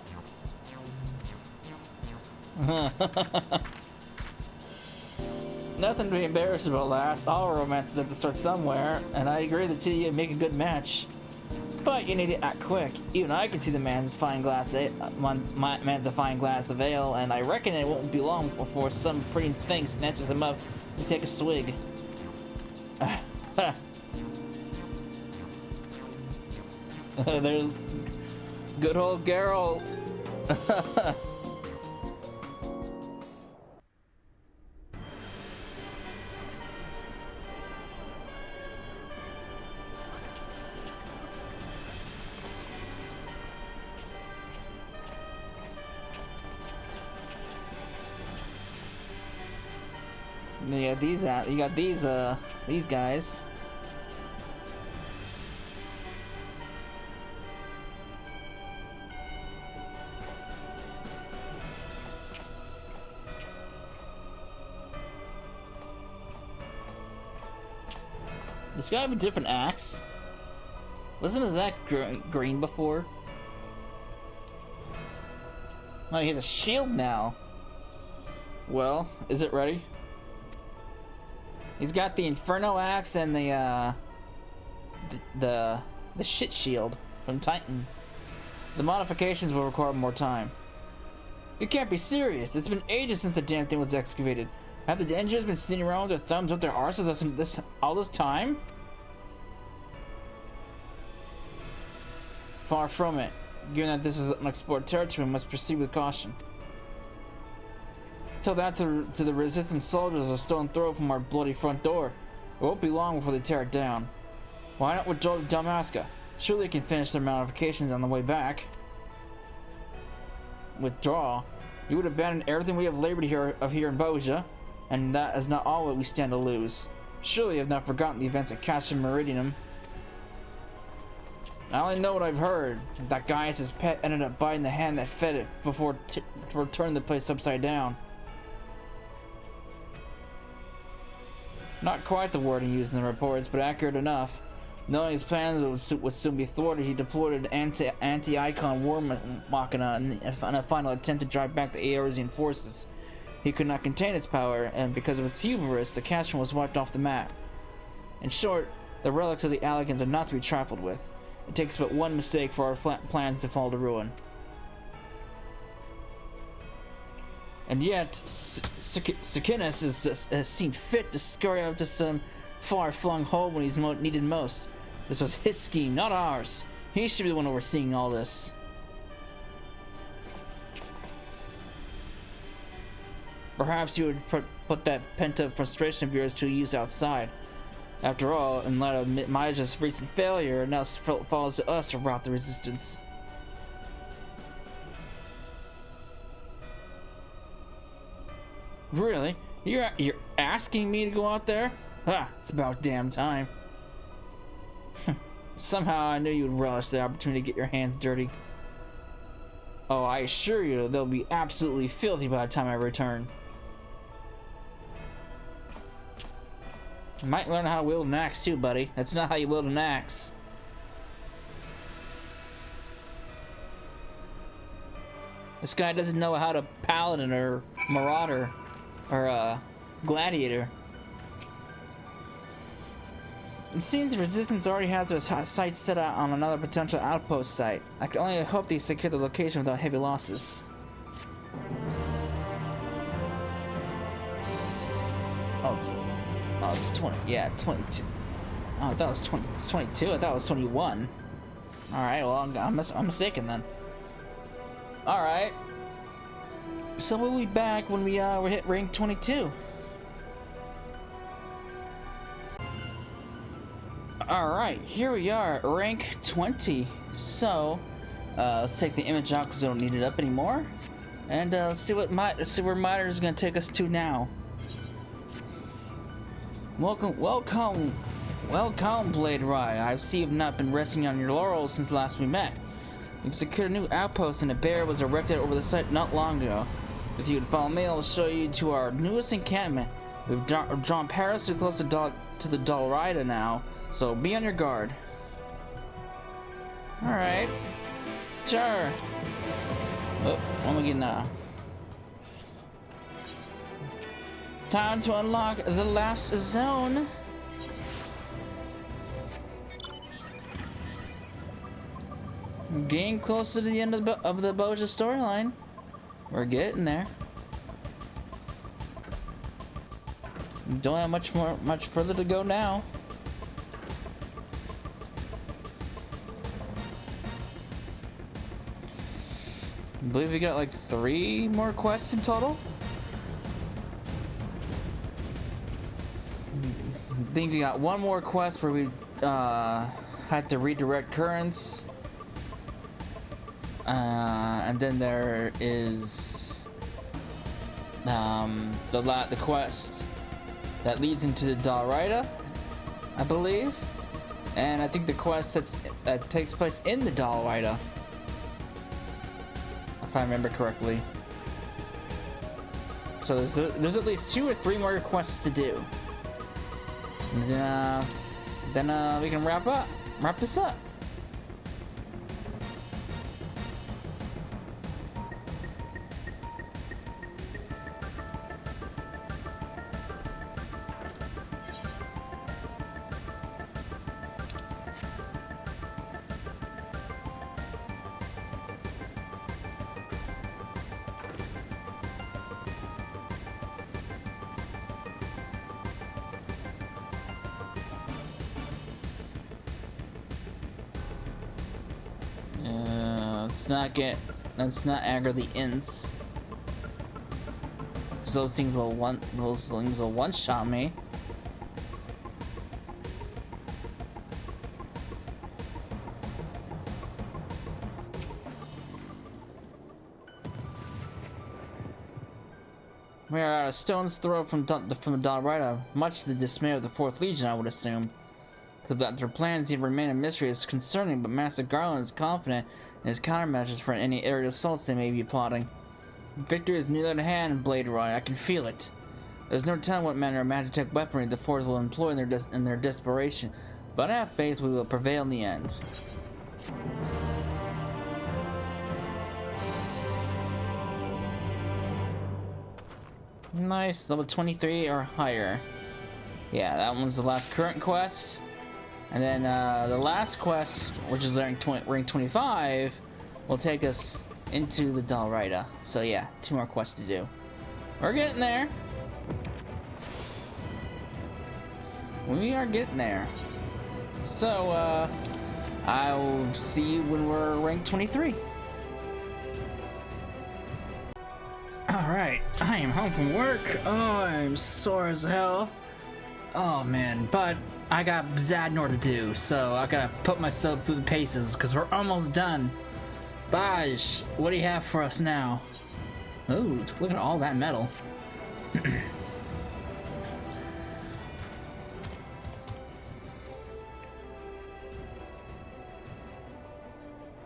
Nothing to be embarrassed about, lass. All romances have to start somewhere, and I agree the two of you make a good match. But you need to act quick. Even I can see the man's a fine glass of ale, and I reckon it won't be long before some pretty thing snatches him up to take a swig. There's good old Geralt. Yeah, you got these guys. This guy have a different axe? Wasn't his axe green before? Oh, he has a shield now. Well, is it ready? He's got the Inferno axe and the shit shield from Titan. The modifications will require more time. You can't be serious. It's been ages since the damn thing was excavated. Have the engineers been sitting around with their thumbs up their arses all this time? Far from it. Given that this is unexplored territory, we must proceed with caution. Tell that to the resistance soldiers a stone throw from our bloody front door. It won't be long before they tear it down. Why not withdraw to Damaska? Surely they can finish their modifications on the way back. Withdraw? You would abandon everything we have labored here in Bozja, and that is not all that we stand to lose. Surely you have not forgotten the events at Castle Meridianum. I only know what I've heard. That Gaius' pet ended up biting the hand that fed it before turning the place upside down. Not quite the wording used in the reports, but accurate enough. Knowing his plans would soon be thwarted, he deployed an anti-icon war machina in a final attempt to drive back the Eorzean forces. He could not contain its power, and because of its hubris, the Castron was wiped off the map. In short, the relics of the Allagans are not to be trifled with. It takes but one mistake for our plans to fall to ruin. And yet, Sikinus has seen fit to scurry out to some far-flung hole when he's needed most. This was his scheme, not ours. He should be the one overseeing all this. Perhaps you would put that pent-up frustration of yours to use outside. After all, in light of Maja's recent failure, it now falls to us to rout the resistance. Really? You're asking me to go out there? Ha! It's about damn time. Somehow I knew you would relish the opportunity to get your hands dirty. Oh, I assure you, they'll be absolutely filthy by the time I return. You might learn how to wield an axe too, buddy. That's not how you wield an axe. This guy doesn't know how to paladin or marauder or gladiator. It seems the resistance already has their sights set out on another potential outpost site. I can only hope they secure the location without heavy losses. Oh, it's 20. Yeah, 22. Oh, I thought it was 20. It's 22. I thought it was 21. All right. Well, I'm mistaken then. All right. So we'll be back when we hit rank 22. Alright, here we are, rank 20. So, let's take the image out because we don't need it up anymore. And let's see where Miter is going to take us to now. Welcome, Blade Rye. I see you've not been resting on your laurels since last we met. We've secured a new outpost and a barrier was erected over the site not long ago. If you would follow me, I'll show you to our newest encampment. We've drawn perilously close to the Dalrida now. So be on your guard. Alright. Sure. Oh, what am I getting now? Time to unlock the last zone. Getting closer to the end of the Bozja storyline. We're getting there. Don't have much further to go now. I believe we got like 3 more quests in total. I think we got 1 more quest where we had to redirect currents. And then there is the quest that leads into the Dalrida, I believe. And I think the quest that takes place in the Dalrida, if I remember correctly. So there's at least 2 or 3 more quests to do. And then we can wrap this up. Let's not aggro the ints. Those things will one-shot me. We are at a stone's throw from the Dalrida, much to the dismay of the 4th Legion, I would assume. So that their plans even remain a mystery is concerning, but Master Garland is confident in his countermeasures for any aerial assaults they may be plotting. Victory is near at hand, Blade Rye. I can feel it. There's no telling what manner of magitech weaponry the Fourth will employ in their desperation. but I have faith we will prevail in the end. Nice, level 23 or higher. Yeah, that one's the last current quest. And then the last quest, which is rank 25, will take us into the Dalrida. So yeah, 2 more quests to do. We're getting there. We are getting there. So, I'll see you when we're rank 23. Alright, I am home from work. Oh, I'm sore as hell. Oh man, but I got Zadnor to do, so I gotta put myself through the paces because we're almost done. Bozja, what do you have for us now? Oh, look at all that metal.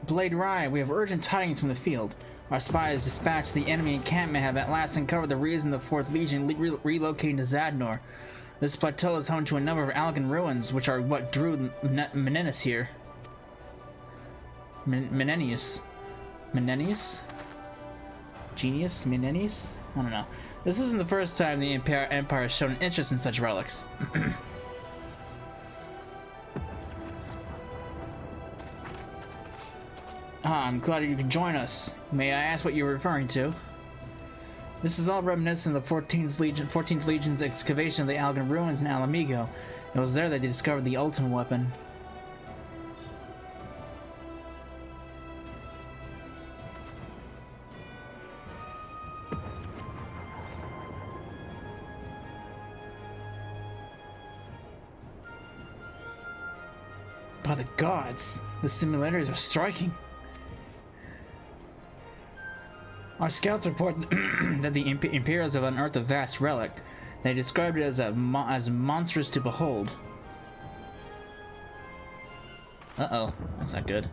Blade Rye, we have urgent tidings from the field. Our spies dispatched to the enemy encampment have at last uncovered the reason the 4th Legion relocating to Zadnor. This plateau is home to a number of Algan ruins, which are what drew Menenius here. Menenius? Genius? Menenius? I don't know. This isn't the first time the Empire has shown an interest in such relics. I'm glad you could join us. May I ask what you're referring to? This is all reminiscent of the 14th Legion's excavation of the Algan ruins in Alamigo. It was there that they discovered the ultimate weapon. By the gods, the simulators are striking. Our scouts report that the Imperials have unearthed a vast relic. They described it as monstrous to behold. Uh-oh, that's not good.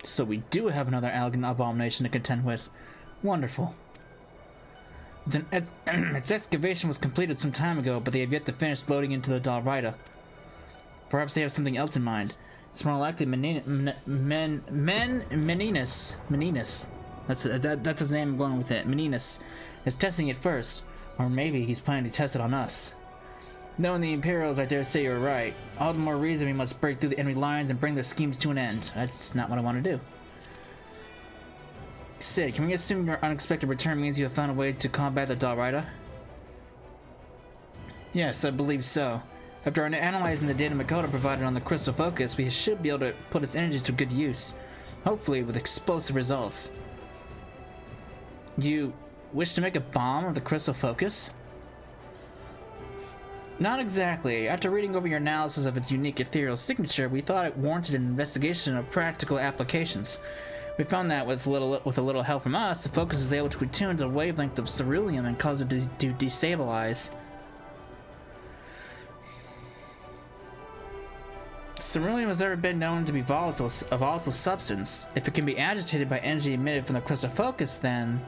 So we do have another Algan abomination to contend with. Wonderful. Its excavation was completed some time ago, but they have yet to finish loading into the Dalrida. Perhaps they have something else in mind. It's more likely Menenius. That's his name. I'm going with it. Menenius is testing it first, or maybe he's planning to test it on us. Knowing the Imperials, I dare say you're right. All the more reason we must break through the enemy lines and bring their schemes to an end. That's not what I want to do. Sid, can we assume your unexpected return means you have found a way to combat the Dalrida? Yes, I believe so. After analyzing the data Makoto provided on the crystal focus, we should be able to put its energy to good use. Hopefully with explosive results. You wish to make a bomb of the crystal focus? Not exactly. After reading over your analysis of its unique ethereal signature, we thought it warranted an investigation of practical applications. We found that with a little help from us, the focus is able to attune to the wavelength of ceruleum and cause it to destabilize. Ceruleum has ever been known to be a volatile substance. If it can be agitated by energy emitted from the crystal focus, then...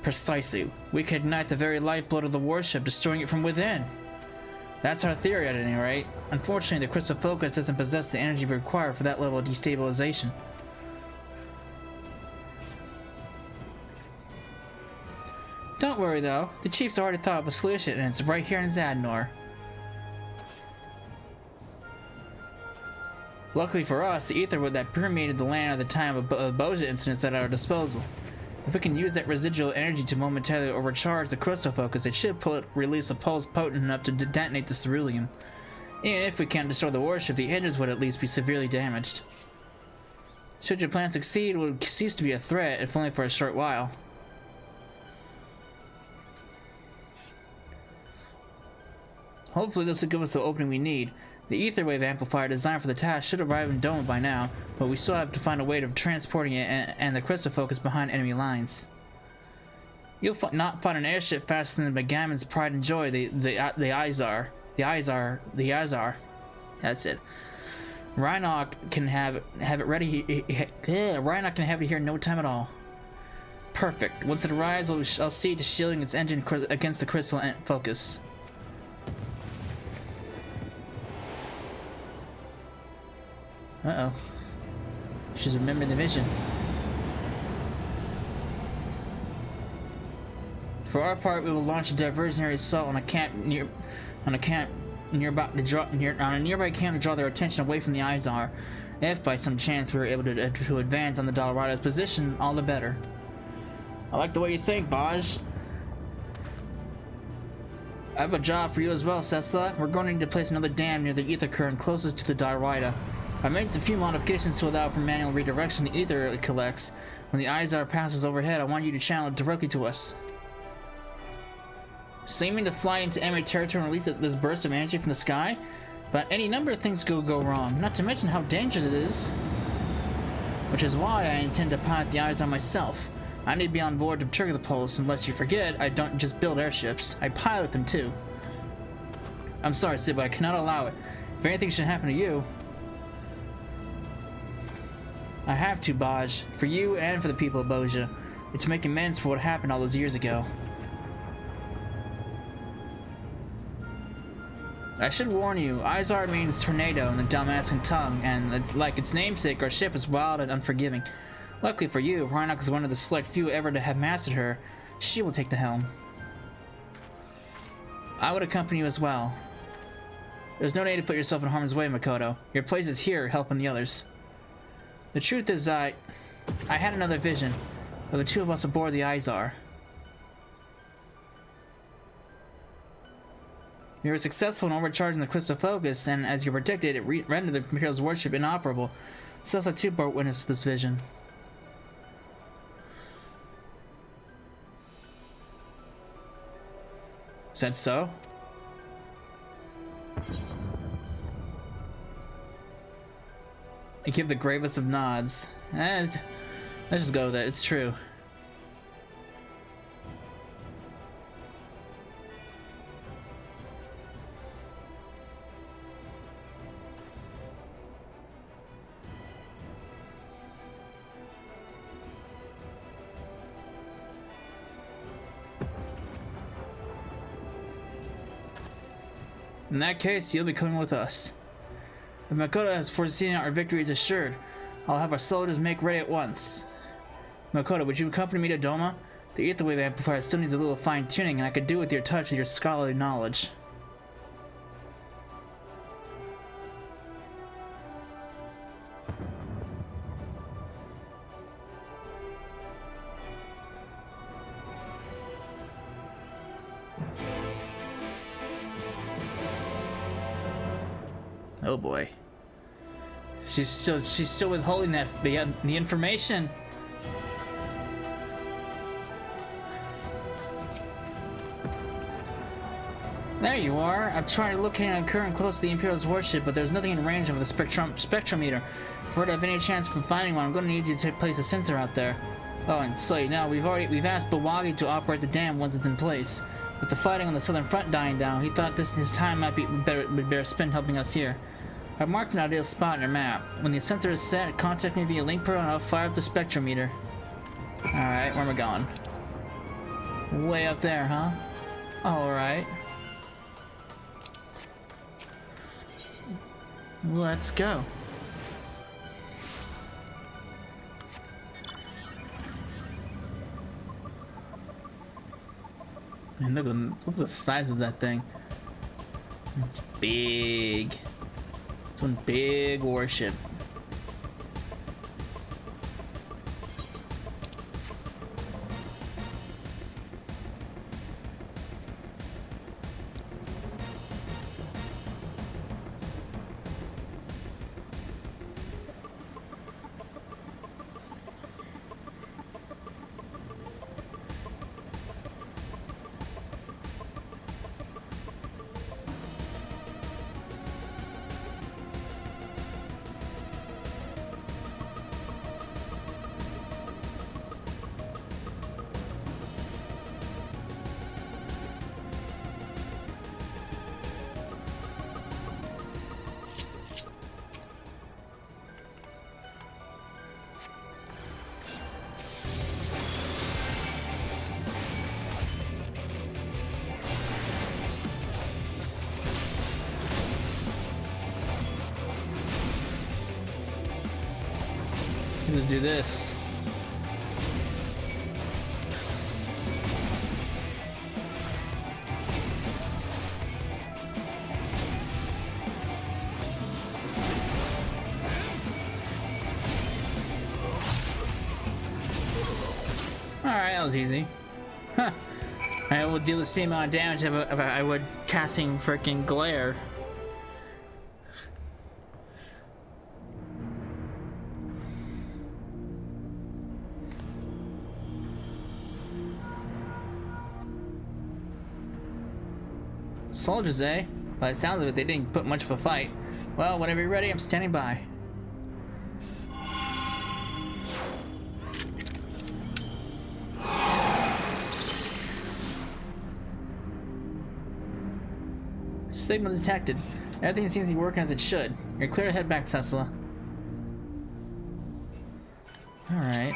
Precisely. We could ignite the very lifeblood of the warship, destroying it from within. That's our theory at any rate. Unfortunately, the crystal focus doesn't possess the energy required for that level of destabilization. Don't worry though, the chief's already thought of a solution and it's right here in Zadnor. Luckily for us, the ether that permeated the land at the time of the Bozja incident is at our disposal. If we can use that residual energy to momentarily overcharge the crystal focus, it should release a pulse potent enough to detonate the ceruleum. And if we can't destroy the warship, the engines would at least be severely damaged. Should your plan succeed, it would cease to be a threat, if only for a short while. Hopefully this will give us the opening we need. The ether wave amplifier designed for the task should arrive in Dome by now, but we still have to find a way of transporting it and the crystal focus behind enemy lines. You'll not find an airship faster than the Megamon's pride and joy, the Izar. That's it. Rhinoc can have it ready. Rhinoc can have it here in no time at all. Perfect. Once it arrives, I'll see to shielding its engine against the crystal focus. Uh-oh. She's remembering the mission. For our part, we will launch a diversionary assault on a nearby camp to draw their attention away from the Izar. If by some chance we were able to advance on the Dalrida's position, all the better. I like the way you think, Bozja. I have a job for you as well, Cessla. We're going to need to place another dam near the ether current closest to the Dalrida. I made a few modifications to allow for manual redirection the ether it collects. When the Izar passes overhead, I want you to channel it directly to us. Seeming to fly into enemy territory and release this burst of energy from the sky? But any number of things could go wrong, not to mention how dangerous it is. Which is why I intend to pilot the Izar myself. I need to be on board to trigger the pulse. Unless you forget, I don't just build airships, I pilot them too. I'm sorry, Sid, but I cannot allow it. If anything should happen to you... I have to, Bozja. For you and for the people of Bozja. It's to make amends for what happened all those years ago. I should warn you, Izar means tornado in the Dalmascan tongue, and it's like its namesake, our ship is wild and unforgiving. Luckily for you, Rhinoc is one of the select few ever to have mastered her. She will take the helm. I would accompany you as well. There's no need to put yourself in harm's way, Makoto. Your place is here, helping the others. The truth is, I had another vision of the two of us aboard the Izar. We were successful in overcharging the crystal focus, and as you predicted, it rendered the Imperial's warship inoperable. Cessla too bore witness to this vision. Is that so? I give the gravest of nods. And let's just go with it. It's true. In that case, you'll be coming with us. If Makoto has foreseen our victory is assured, I'll have our soldiers make ready at once. Makoto, would you accompany me to Doma? The ether wave amplifier still needs a little fine-tuning, and I could do with your touch with your scholarly knowledge. Oh boy. She's still withholding the information. There you are. I've tried locating a current close to the Imperial's warship, but there's nothing in range of the spectrometer. For to have any chance from finding one, I'm going to need you to place a sensor out there. Oh, and so now we've asked Bawagi to operate the dam once it's in place. With the fighting on the southern front dying down, he thought his time might be better spent helping us here. I've marked an ideal spot on your map. When the sensor is set, contact me via link pro and I'll fire up the spectrometer. Alright, where am I going? Way up there, huh? Alright. Let's go. Man, look at the size of that thing. It's big. It's one big warship. Let's do this. Alright, that was easy. Huh. I would deal the same amount of damage if I would casting freaking glare. Soldiers, eh? By the sounds of it, they didn't put much of a fight. Well, whenever you're ready, I'm standing by. Signal detected. Everything seems to be working as it should. You're clear to head back, Cecila. Alright.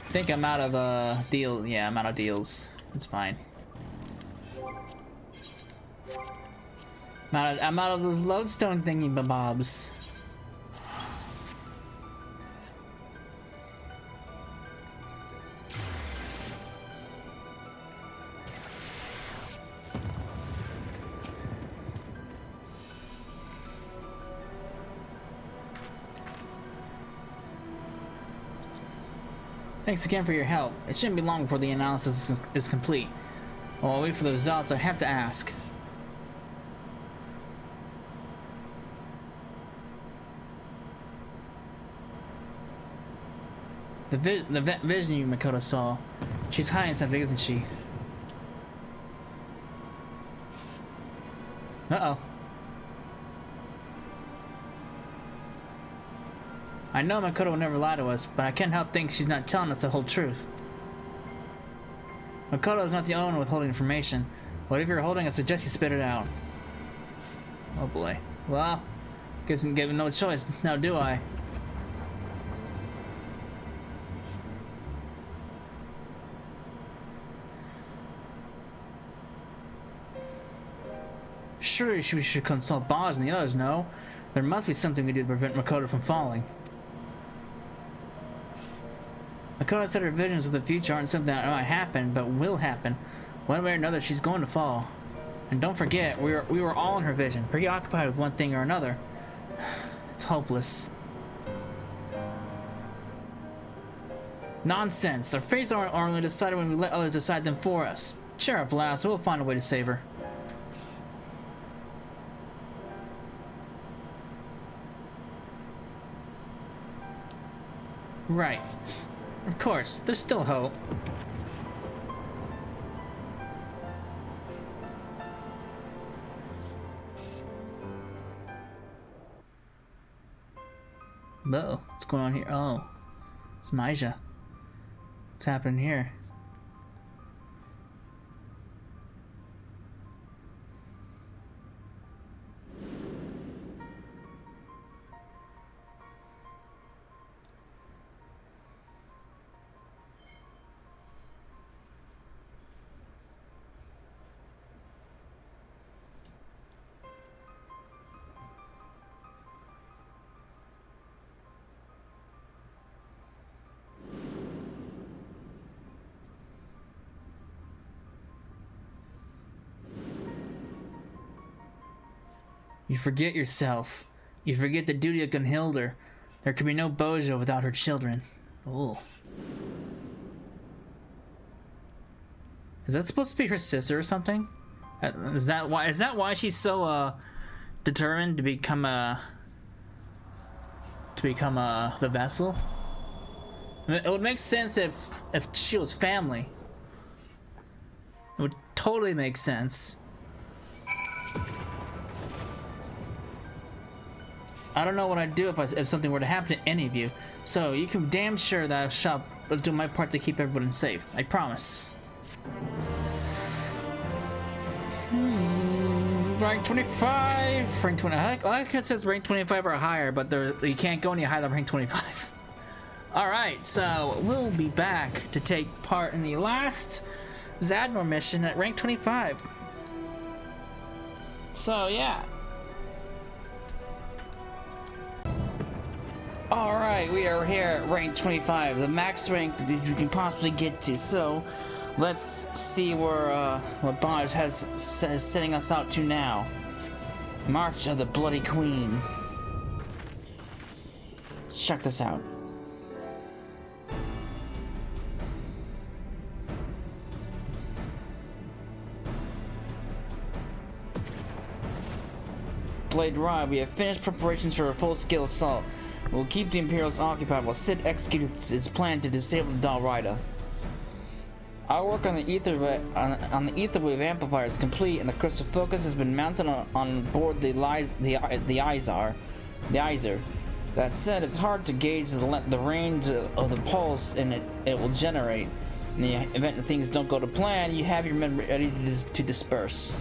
I think I'm out of deal. Yeah, I'm out of deals. It's fine. I'm out of those lodestone thingy bobs. Thanks again for your help. It shouldn't be long before the analysis is complete. While I wait for the results, I have to ask. The vision you, Makoto, saw. She's hiding something, isn't she? Uh-oh. I know Makoto will never lie to us, but I can't help think she's not telling us the whole truth. Makoto is not the only one withholding information. Whatever you're holding, I suggest you spit it out. Oh boy. Well, guess I'm given no choice, now do I? Surely we should consult Bozja and the others, no? There must be something we do to prevent Makoto from falling. Makoto said her visions of the future aren't something that might happen, but will happen. One way or another, she's going to fall. And don't forget, we were all in her vision, preoccupied with one thing or another. It's hopeless. Nonsense! Our fates aren't only decided when we let others decide them for us. Cheer up, lass, we'll find a way to save her. Right. Of course, there's still hope. Uh-oh, what's going on here? Oh, it's Maija. What's happening here? You forget yourself. You forget the duty of Gunhilder. There could be no Bozja without her children. Oh. Is that supposed to be her sister or something? Is that why she's so determined to become the vessel? It would make sense if she was family. It would totally make sense. I don't know what I'd do if something were to happen to any of you. So you can be damn sure that I shall do my part to keep everyone safe. I promise. Rank 25. Rank 20. I like it says rank 25 or higher, but you can't go any higher than rank 25. All right, so we'll be back to take part in the last Zadnor mission at rank 25. So yeah. Alright, we are here at rank 25, the max rank that you can possibly get to. So, let's see where what Bozja is setting us out to now. March of the Bloody Queen. Let's check this out. Blade Ride, we have finished preparations for a full-scale assault. We'll keep the Imperials occupied while Sid executes its plan to disable the Dalrida. Our work on the ether wave amplifier is complete, and the crystal focus has been mounted on board the Izar. That said, it's hard to gauge the range of the pulse it will generate. In the event that things don't go to plan, you have your men ready to disperse.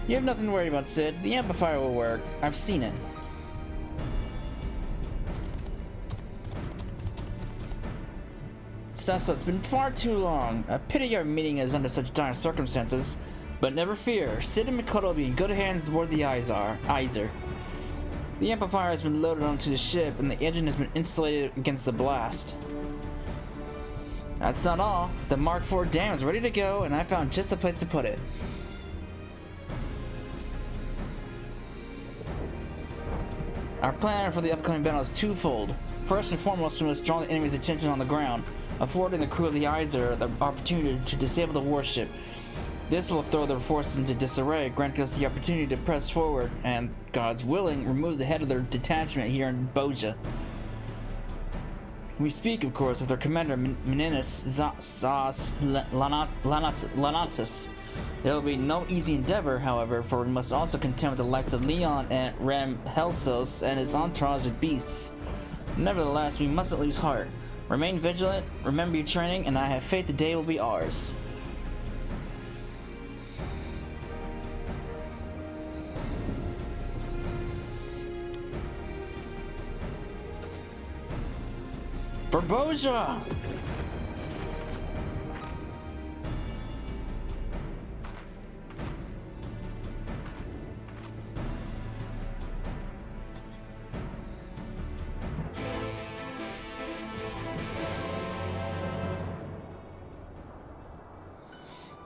You have nothing to worry about, Sid. The amplifier will work. I've seen it. Cecil, it's been far too long. A pity our meeting is under such dire circumstances. But never fear. Sid and Makoto will be in good hands aboard the Izar. The amplifier has been loaded onto the ship, and the engine has been insulated against the blast. That's not all. The Mark IV dam is ready to go, and I found just a place to put it. Our plan for the upcoming battle is twofold. First and foremost, we must draw the enemy's attention on the ground, affording the crew of the Izar the opportunity to disable the warship. This will throw their forces into disarray, granting us the opportunity to press forward and, God's willing, remove the head of their detachment here in Bozja. We speak, of course, of their commander, Meninis Lanatus. It will be no easy endeavor, however, for we must also contend with the likes of Leon and Rem Helsos and his entourage of beasts. Nevertheless, we mustn't lose heart. Remain vigilant, remember your training, and I have faith the day will be ours. For Bozja!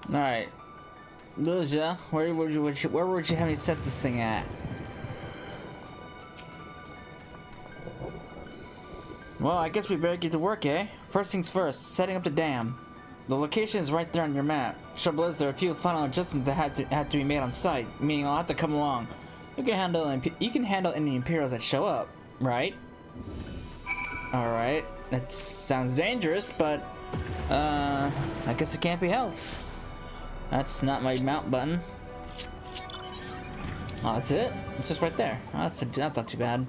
Alright. Bozja, where would you have me set this thing at? Well, I guess we better get to work, eh? First things first, setting up the dam. The location is right there on your map. Trouble is, there are a few final adjustments that had to be made on site, meaning I'll have to come along. You can handle any Imperials that show up, right? Alright, that sounds dangerous, but I guess it can't be helped. That's not my mount button. Oh, that's it? It's just right there. Oh, that's not too bad.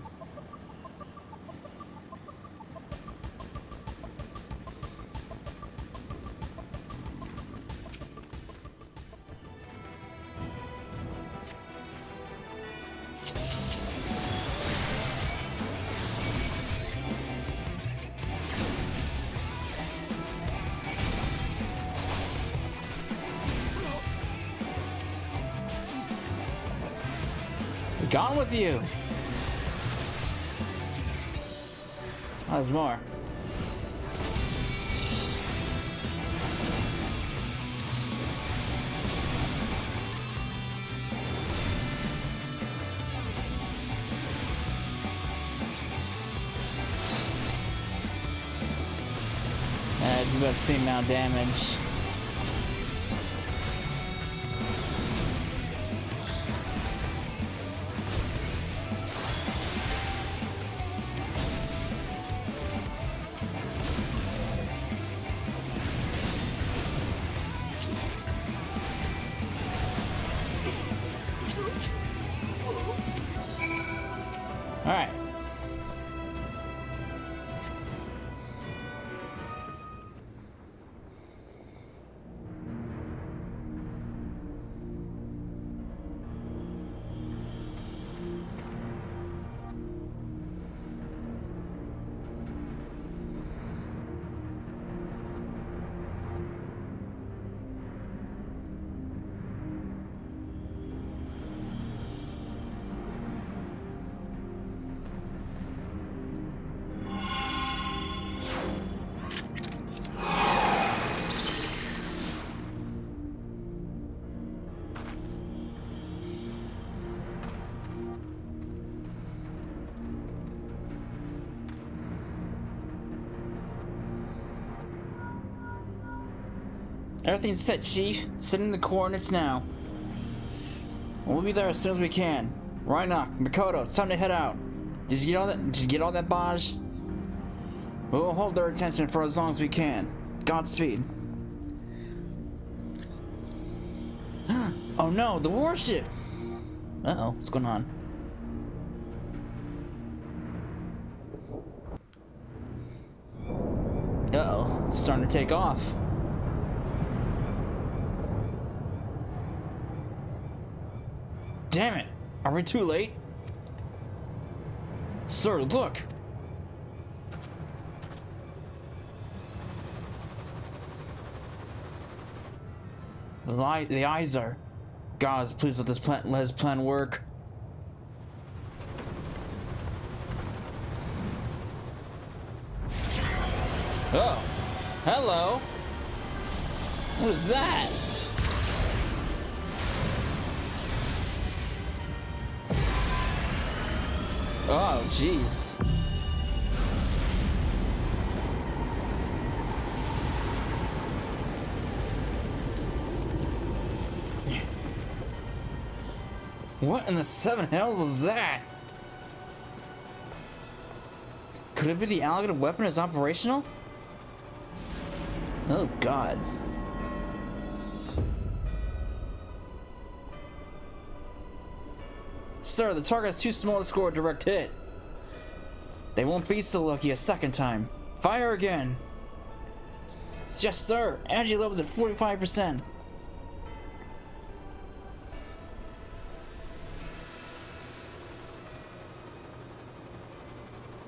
Gone with you. Oh, there's more. It's about the same amount of damage. All right. Everything's set, Chief. Sending the coordinates now. We'll be there as soon as we can. Reinach, Makoto, it's time to head out. Did you get all that? Did you get all that, Bozja? We'll hold their attention for as long as we can. Godspeed. Oh no, the warship! Uh-oh, what's going on? Uh-oh, it's starting to take off. Damn it! Are we too late? Sir, look! The eyes are. God is pleased with this plan. Let his plan work. Oh, hello. What is that? Oh, jeez. What in the seven hell was that? Could it be the alligator weapon is operational? Oh god. Sir, the target is too small to score a direct hit. They won't be so lucky a second time. Fire again. Yes, sir. Energy levels at 45%.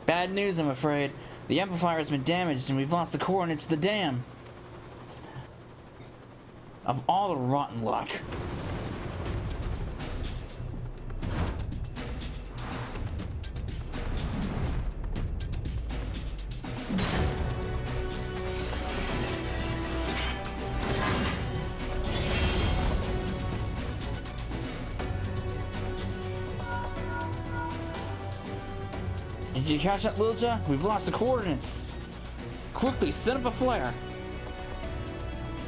Bad news, I'm afraid. The amplifier has been damaged and we've lost the coordinates to the dam. Of all the rotten luck. Did you catch that, Bozja? We've lost the coordinates. Quickly, set up a flare.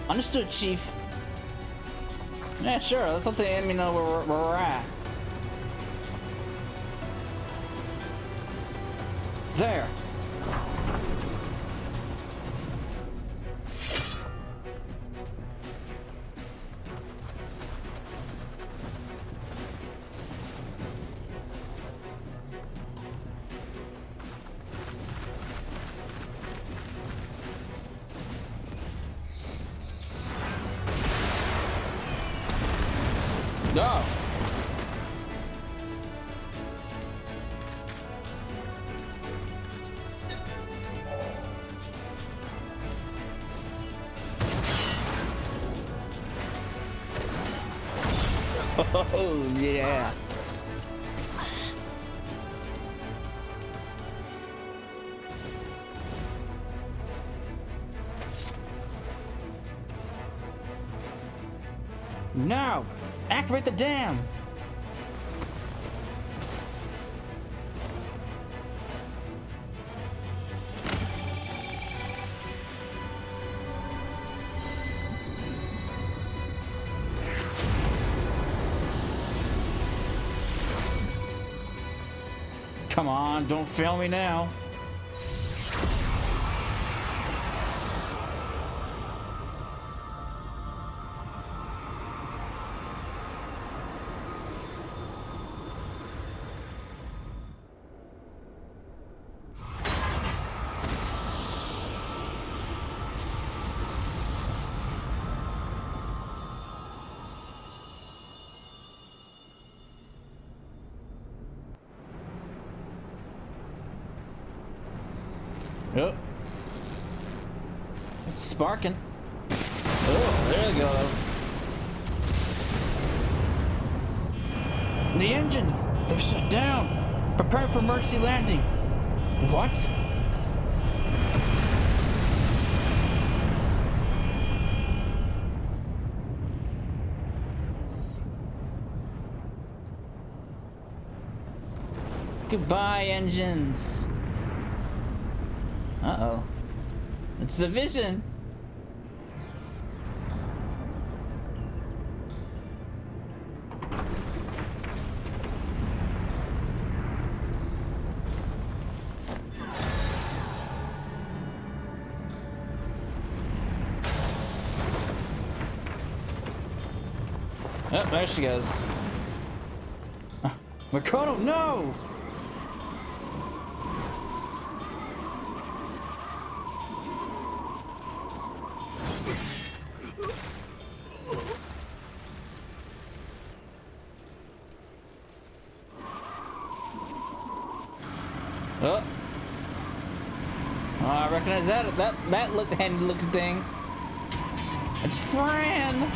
Understood, Chief. Yeah, sure. Let's let the enemy know where we're at. There. No. Oh, yeah. Now, activate the dam. Come on, don't fail me now. Oh. It's sparking. Oh, there we go. The engines! They're shut down! Prepare for emergency landing! What? Goodbye, engines! Uh-oh. It's the vision! Oh, there she goes. Makoto, no! Oh. Oh, I recognize that look handy looking thing. It's Fran,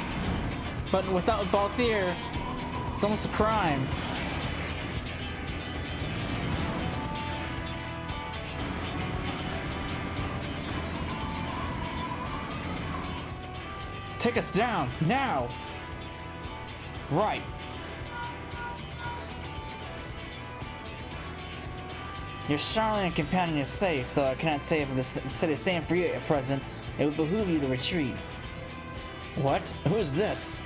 but without Balthier, it's almost a crime. Take us down now. Right. Your Charlatan companion is safe, though I cannot say if the city is safe for you at present. It would behoove you to retreat. What? Who is this?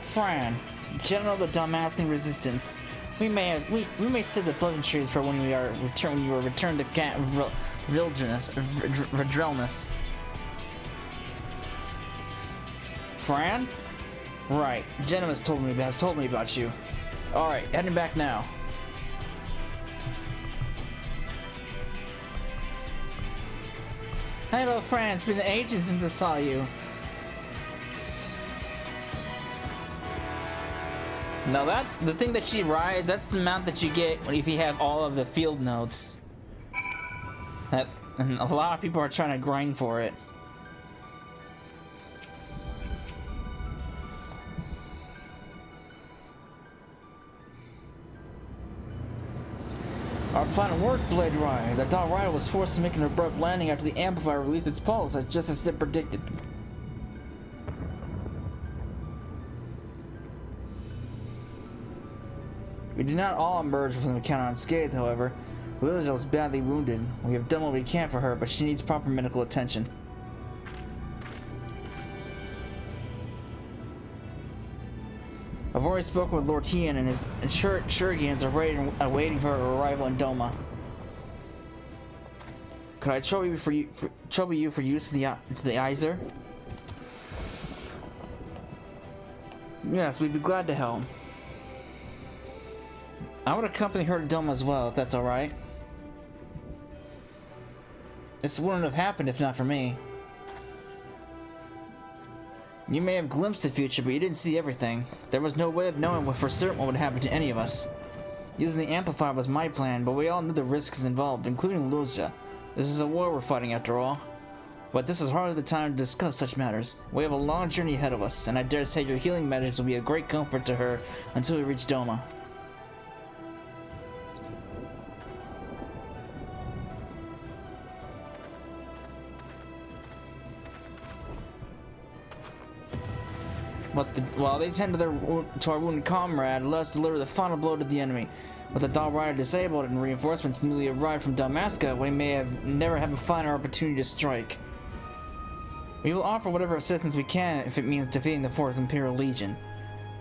Fran, General of the Damascus Resistance. We may save the pleasantries for when you are returned to Vidrelness. Fran? Right. Jenna has told me about you. Alright, heading back now. Hello, Fran. It's been ages since I saw you. Now the thing that she rides, that's the amount that you get if you have all of the field notes. And a lot of people are trying to grind for it. Our plan worked, Blade Rider. The Dark Rider was forced to make an abrupt landing after the amplifier released its pulse, just as it predicted. We did not all emerge from the encounter unscathed, however. Bozja was badly wounded. We have done what we can for her, but she needs proper medical attention. I've already spoken with Lord Tian, and his Shurigens are awaiting her arrival in Doma. Could I trouble you for use to the Iser? Yes, we'd be glad to help. I would accompany her to Doma as well, if that's alright. This wouldn't have happened if not for me. You may have glimpsed the future, but you didn't see everything. There was no way of knowing for certain what would happen to any of us. Using the amplifier was my plan, but we all knew the risks involved, including Bozja. This is a war we're fighting after all. But this is hardly the time to discuss such matters. We have a long journey ahead of us, and I dare say your healing magics will be a great comfort to her until we reach Doma. But while they tend to our wounded comrade, let us deliver the final blow to the enemy. With the Dark Rider disabled and reinforcements newly arrived from Damascus, we may never have a finer opportunity to strike. We will offer whatever assistance we can if it means defeating the 4th Imperial Legion.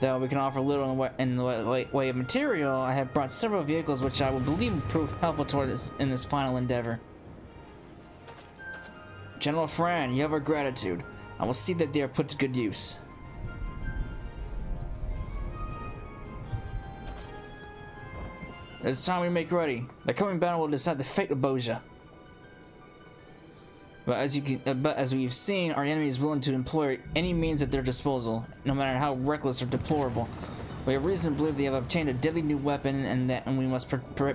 Though we can offer little in the way of material, I have brought several vehicles which I will believe will prove helpful toward us in this final endeavor. General Fran, you have our gratitude. I will see that they are put to good use. It's time we make ready. The coming battle will decide the fate of Bozja. But as we've seen, our enemy is willing to employ any means at their disposal, no matter how reckless or deplorable. We have reason to believe they have obtained a deadly new weapon, and we must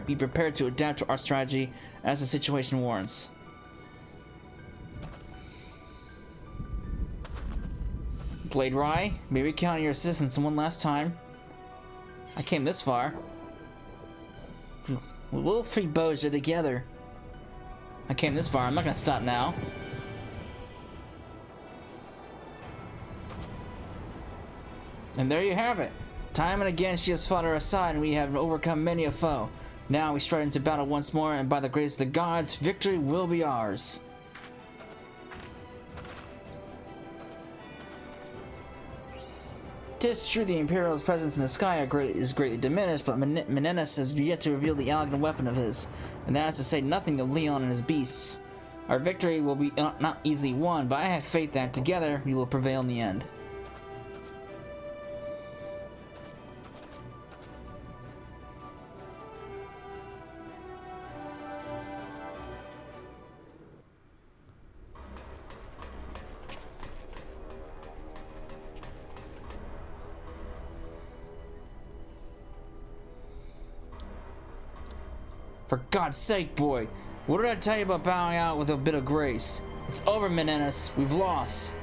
be prepared to adapt to our strategy as the situation warrants. Blade Rider, may we count on your assistance one last time? I came this far. We'll free Bozja together. I came this far. I'm not gonna stop now. And there you have it. Time and again she has fought our side, and we have overcome many a foe. Now we stride into battle once more, and by the grace of the gods, victory will be ours. Tis true the Imperial's presence in the sky is greatly diminished, but Menendez has yet to reveal the elegant weapon of his, and that is to say nothing of Leon and his beasts. Our victory will be not easily won, but I have faith that together we will prevail in the end. For God's sake, boy, what did I tell you about bowing out with a bit of grace? It's over, Menendez. We've lost.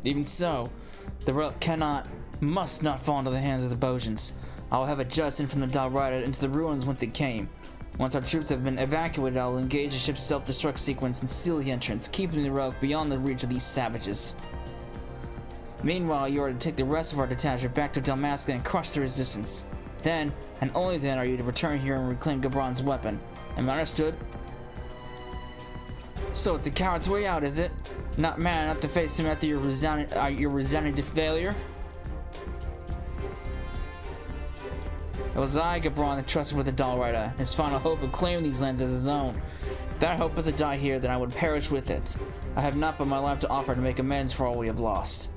Even so, the relic must not fall into the hands of the Bozjans. I will have it jettisoned from the Dalriada into the ruins whence it came. Once our troops have been evacuated, I will engage the ship's self-destruct sequence and seal the entrance, keeping the relic beyond the reach of these savages. Meanwhile, you are to take the rest of our detachment back to Dalmasca and crush the resistance. Then, and only then, are you to return here and reclaim Gabron's weapon. Am I understood? So it's a coward's way out, is it? Not man enough to face him after your resounding failure? It was I, Gabron, that trusted with the Dalriada, his final hope of claiming these lands as his own. If that hope was to die here, then I would perish with it. I have not but my life to offer to make amends for all we have lost.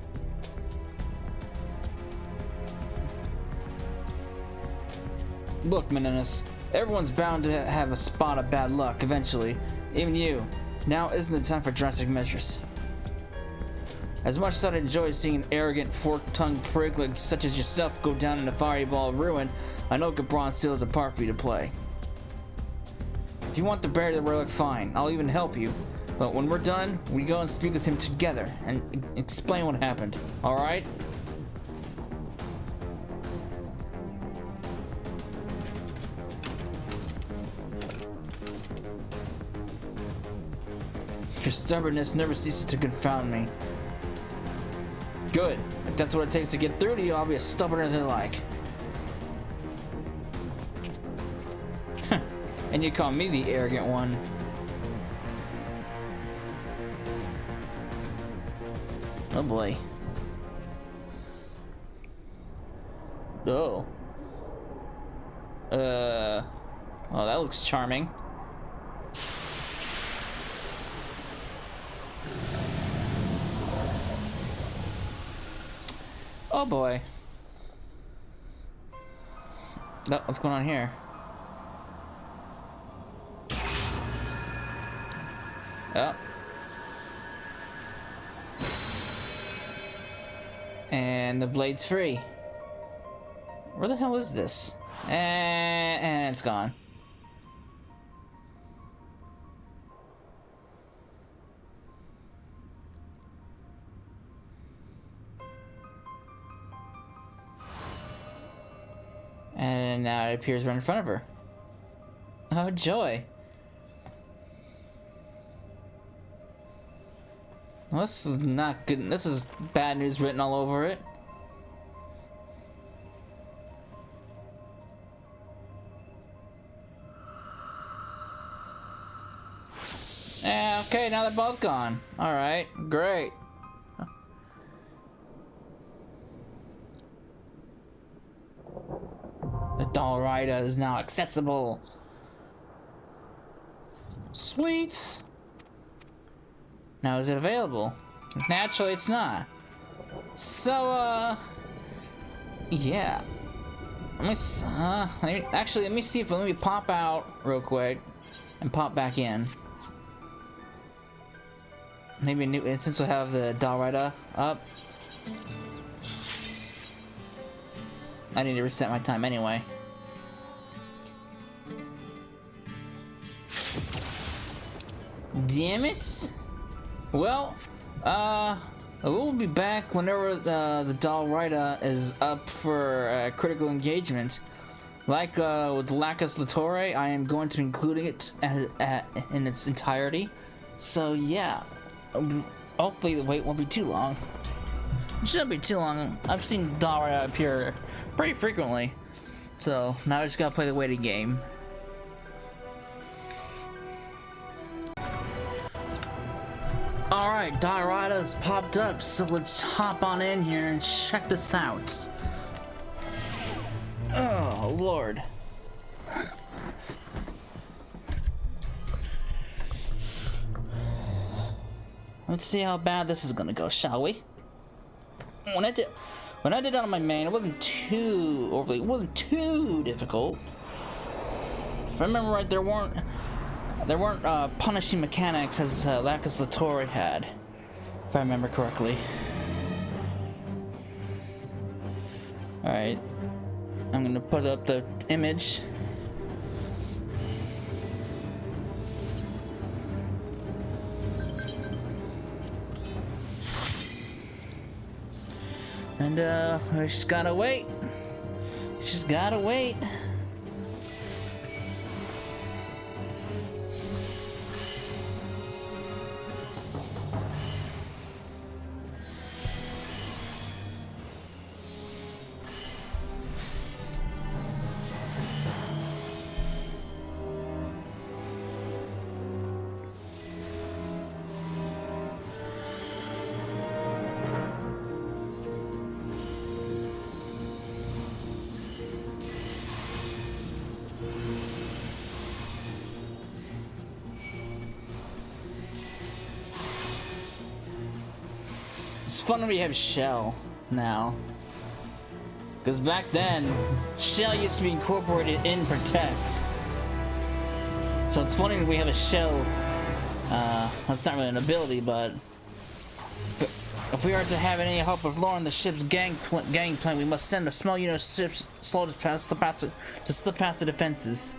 Look, Menendez, everyone's bound to have a spot of bad luck eventually, even you. Now isn't the time for drastic measures. As much as I'd enjoy seeing an arrogant, fork-tongued prig such as yourself go down in a fiery ball of ruin, I know Gabron still has a part for you to play. If you want to bury the relic, fine. I'll even help you. But when we're done, we go and speak with him together and explain what happened. Alright? Your stubbornness never ceases to confound me. Good. If that's what it takes to get through to you, I'll be as stubborn as I like. And you call me the arrogant one. Oh boy. Oh. Oh, that looks charming. Oh boy. What's going on here? Oh. And the blade's free. Where the hell is this? And it's gone. And now it appears right in front of her. Oh joy. Well, this is not good. This is bad news written all over it. Okay, now they're both gone. Alright, great. The Dalriada is now accessible. Sweet. Now is it available? Naturally it's not. So yeah. Let me see if let me pop out real quick and pop back in. Maybe a new instance will have the Dalriada up. I need to reset my time anyway. Damn it! Well, we'll be back whenever the Dalriada is up for critical engagement. Like with Lacus Latore, I am going to be including it in its entirety. So yeah, hopefully the wait won't be too long. It shouldn't be too long. I've seen Dalriada appear pretty frequently. So now I just gotta play the waiting game. Alright, Diorada's popped up, so let's hop on in here and check this out. Oh, Lord. Let's see how bad this is gonna go, shall we? When I did it on my main, it wasn't too difficult. If I remember right, there weren't punishing mechanics as Lacus Latori had, if I remember correctly. Alright, I'm gonna put up the image. And we just gotta wait. Just gotta wait. It's fun when we have Shell now. Because back then, Shell used to be incorporated in Protect. So it's funny that we have a Shell. That's not really an ability, but if we are to have any hope of lowering the ship's gangplank, we must send a small unit of ships soldiers to slip past the defenses.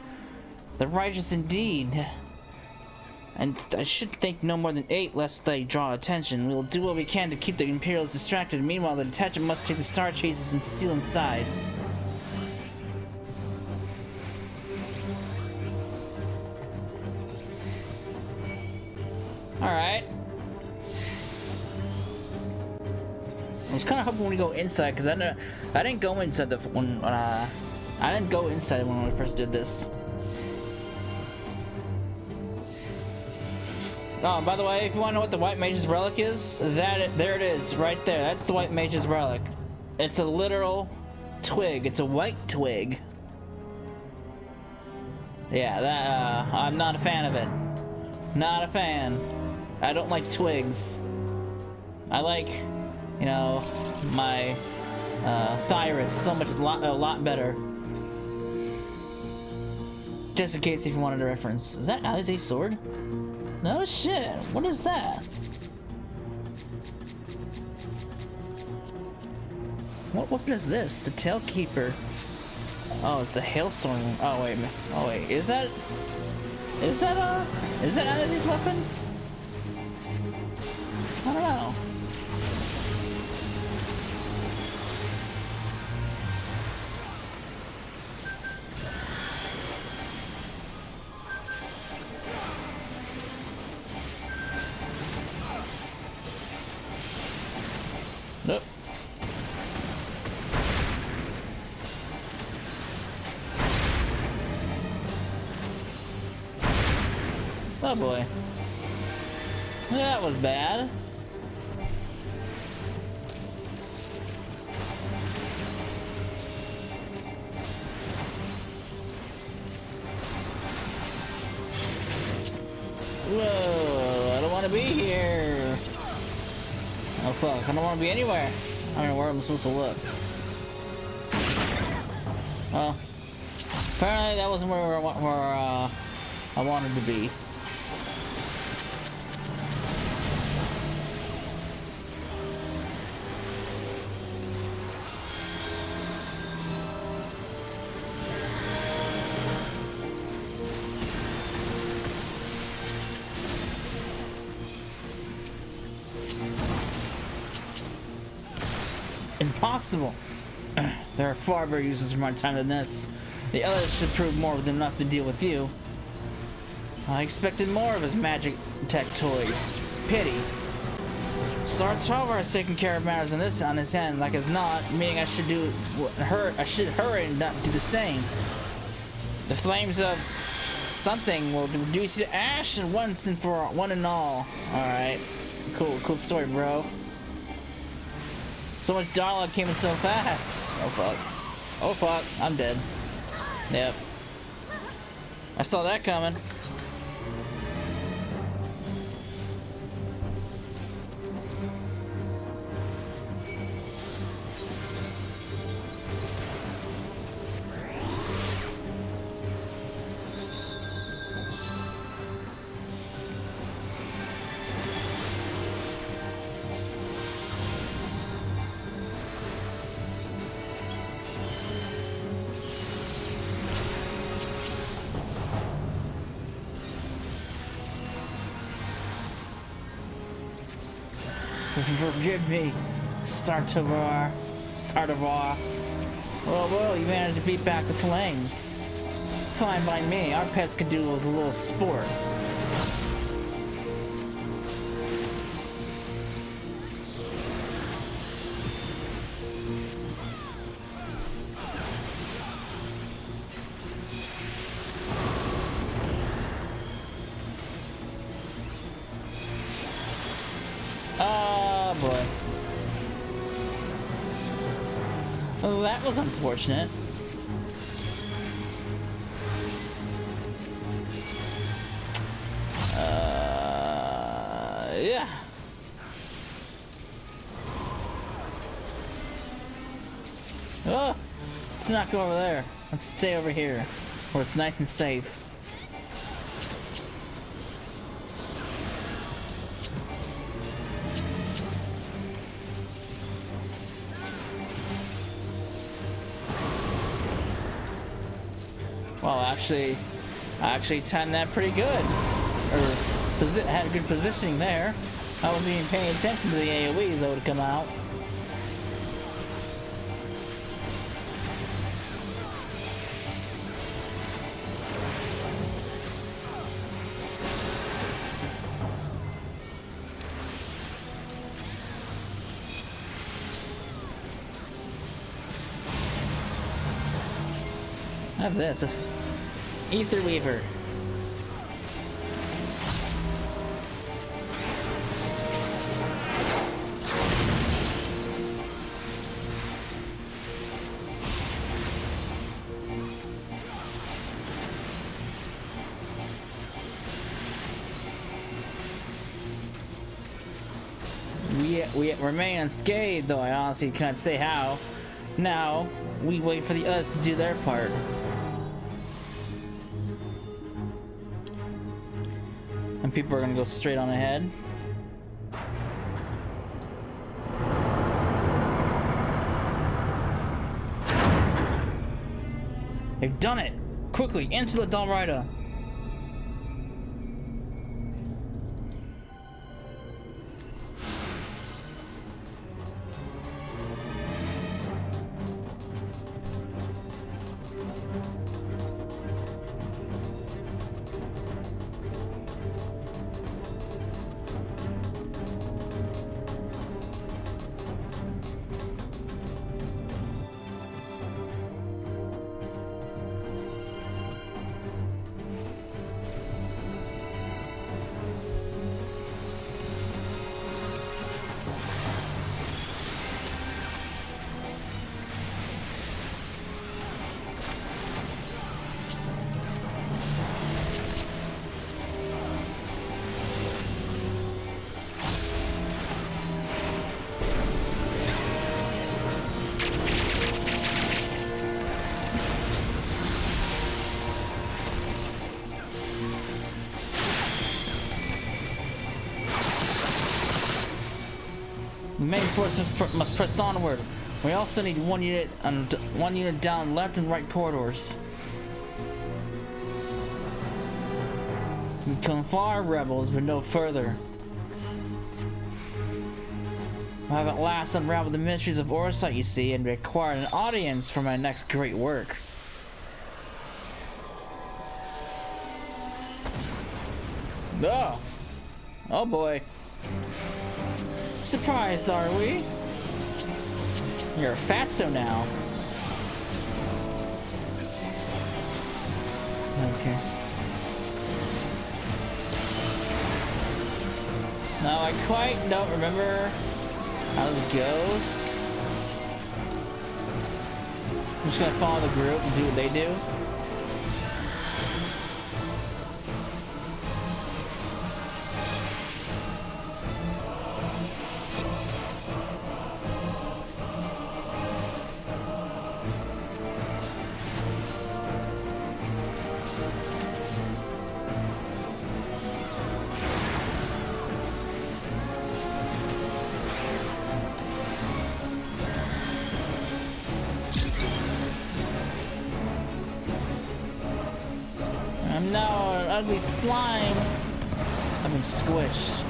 The righteous indeed. And I should think no more than 8 lest they draw attention. We will do what we can to keep the Imperials distracted. Meanwhile, the detachment must take the star chasers and steal inside. Alright. I was kind of hoping when we go inside, because I didn't go inside I didn't go inside when we first did this. Oh, by the way, if you want to know what the White Mage's Relic is, there it is, right there. That's the White Mage's Relic. It's a literal twig. It's a white twig. Yeah, I'm not a fan of it. Not a fan. I don't like twigs. I like, you know, my Thyrus a lot better. Just in case if you wanted a reference. Is that Alize's sword? No shit, what is that? What weapon is this? The Tailkeeper. Oh, it's a hailstorm. Oh wait, is that Alize's weapon? I don't know. Nope. Oh boy. That was bad. Whoa, I don't want to be here. Oh fuck, I don't want to be anywhere. I don't know where I'm supposed to look. Well, apparently that wasn't where I wanted to be. Impossible. There are far better uses for my time than this. The others should prove more than enough to deal with you. I expected more of his magic tech toys. Pity. Sartover has taken care of matters on his end like as not, meaning I should hurry and not do the same. The flames of something will reduce you to ash and once and for one and all. Alright. Cool story, bro. So much dialogue came in so fast. Oh fuck. Oh fuck. I'm dead. Yep. I saw that coming. Forgive me, Sartavar. Well, you managed to beat back the flames. Fine by me. Our pets could do with a little sport. Oh boy. Well, that was unfortunate. Yeah. Oh, let's not go over there. Let's stay over here, where it's nice and safe. Well, I actually timed that pretty good. Or had a good positioning there. I wasn't even paying attention to the AoEs that would come out. I have this. Ether Weaver. We remain unscathed, though I honestly cannot say how. Now, we wait for the others to do their part. And people are gonna go straight on ahead. They've done it! Quickly, into the Dalrida! The main force must press onward. We also need one unit down left and right corridors. We come far, rebels, but no further. I have at last unraveled the mysteries of Orsight, you see, and required an audience for my next great work. Oh! Oh boy. Surprised, are we? You're a fatso now. Okay. Now I quite don't remember how this goes. I'm just gonna follow the group and do what they do. I'm now an ugly slime. I've been squished.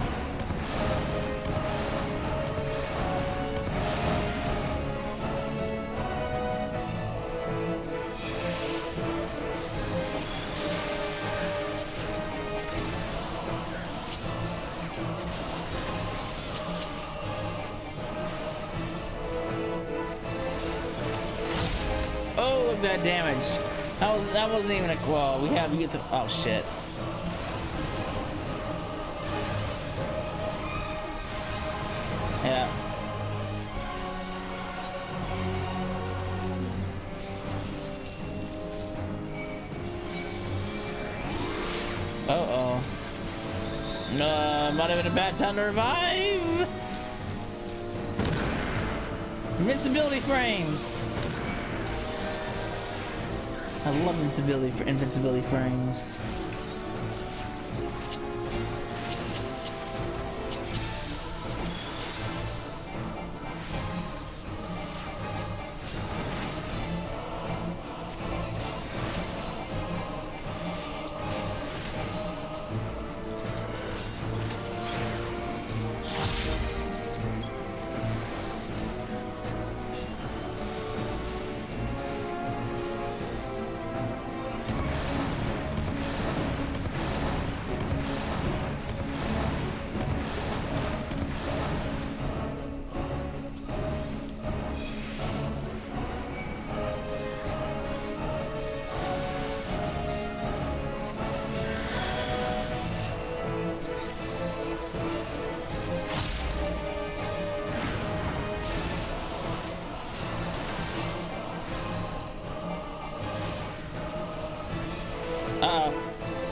Oh, look at that damage. That wasn't even a well. We get to. Oh shit. Yeah. Uh-oh. Might have been a bad time to revive. Invincibility frames. I love invincibility frames.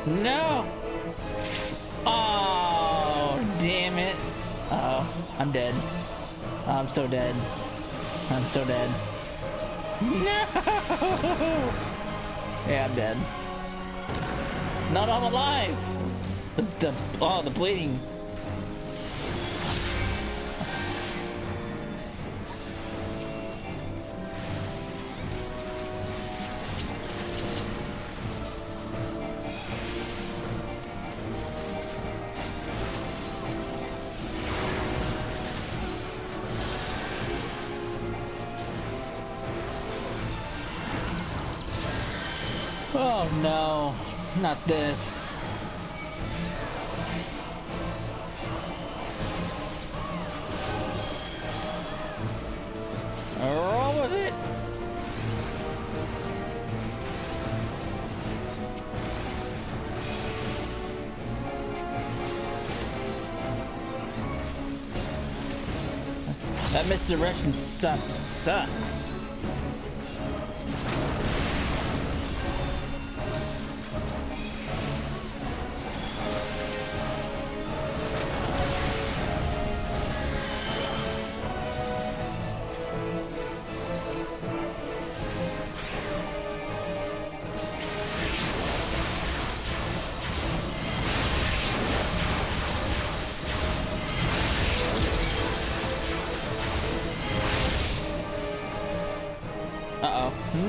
No! Oh, damn it. Oh, I'm dead. I'm so dead. I'm so dead. No! Yeah, I'm dead. No, I'm alive! The bleeding. Oh no, not this. Roll with it. That misdirection stuff sucks.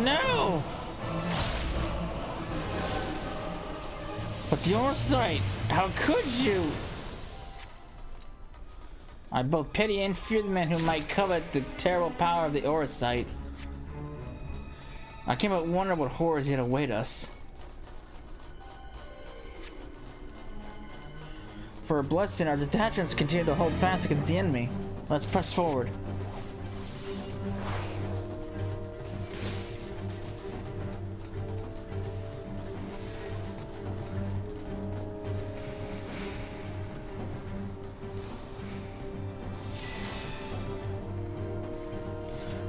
No! But your sight, how could you? I both pity and fear the man who might covet the terrible power of the Orasight. I can't but wonder what horrors yet await us. For a blessing, our detachments continue to hold fast against the enemy. Let's press forward.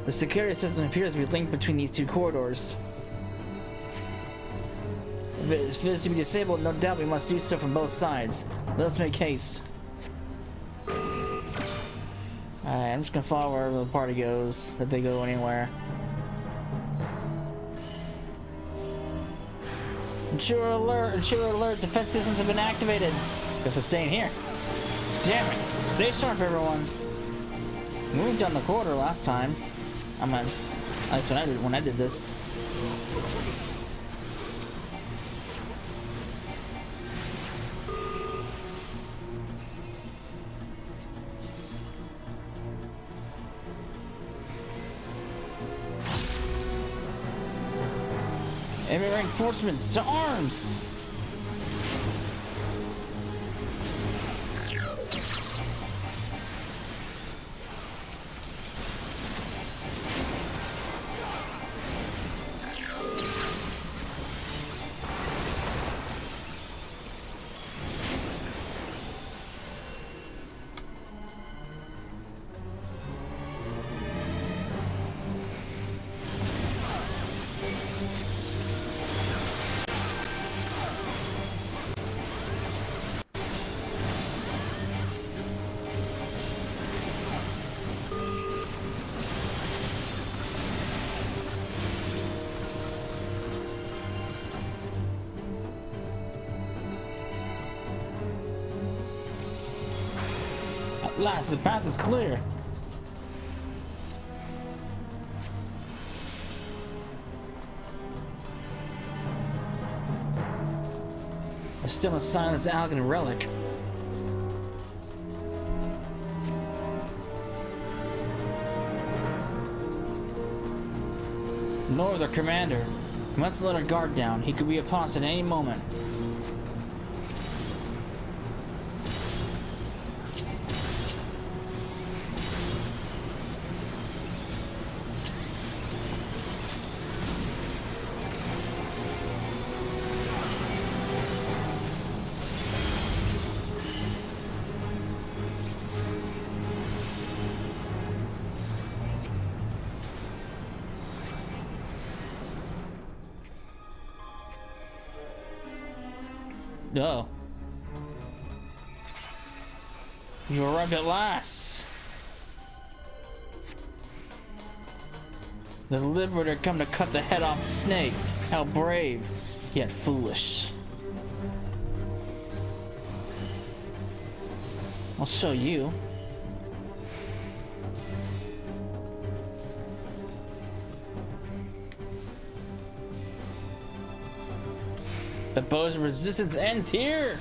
The security system appears to be linked between these two corridors. If it is to be disabled, no doubt we must do so from both sides. Let's make haste. Alright, I'm just gonna follow wherever the party goes, if they go anywhere. Intruder alert, defense systems have been activated. Guess we're staying here. Damn it, stay sharp everyone. We moved down the corridor last time. At least when I did this. Enemy reinforcements to arms! At last, the path is clear. There's still a silenced Algan relic. Nor their commander. We must let our guard down. He could be upon us at any moment. No. You arrived at last. The Liberator come to cut the head off the snake. How brave, yet foolish. I'll show you. The Bozja resistance ends here!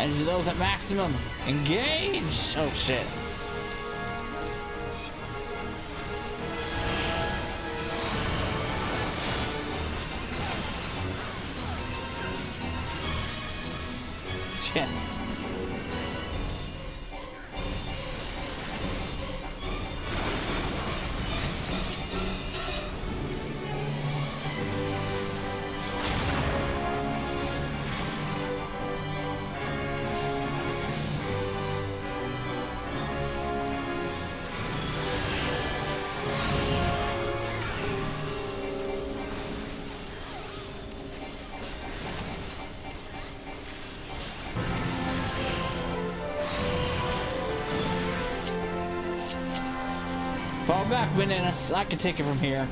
And those at maximum. Engage! Oh shit. Shit. Fall back, Bananas. I can take it from here.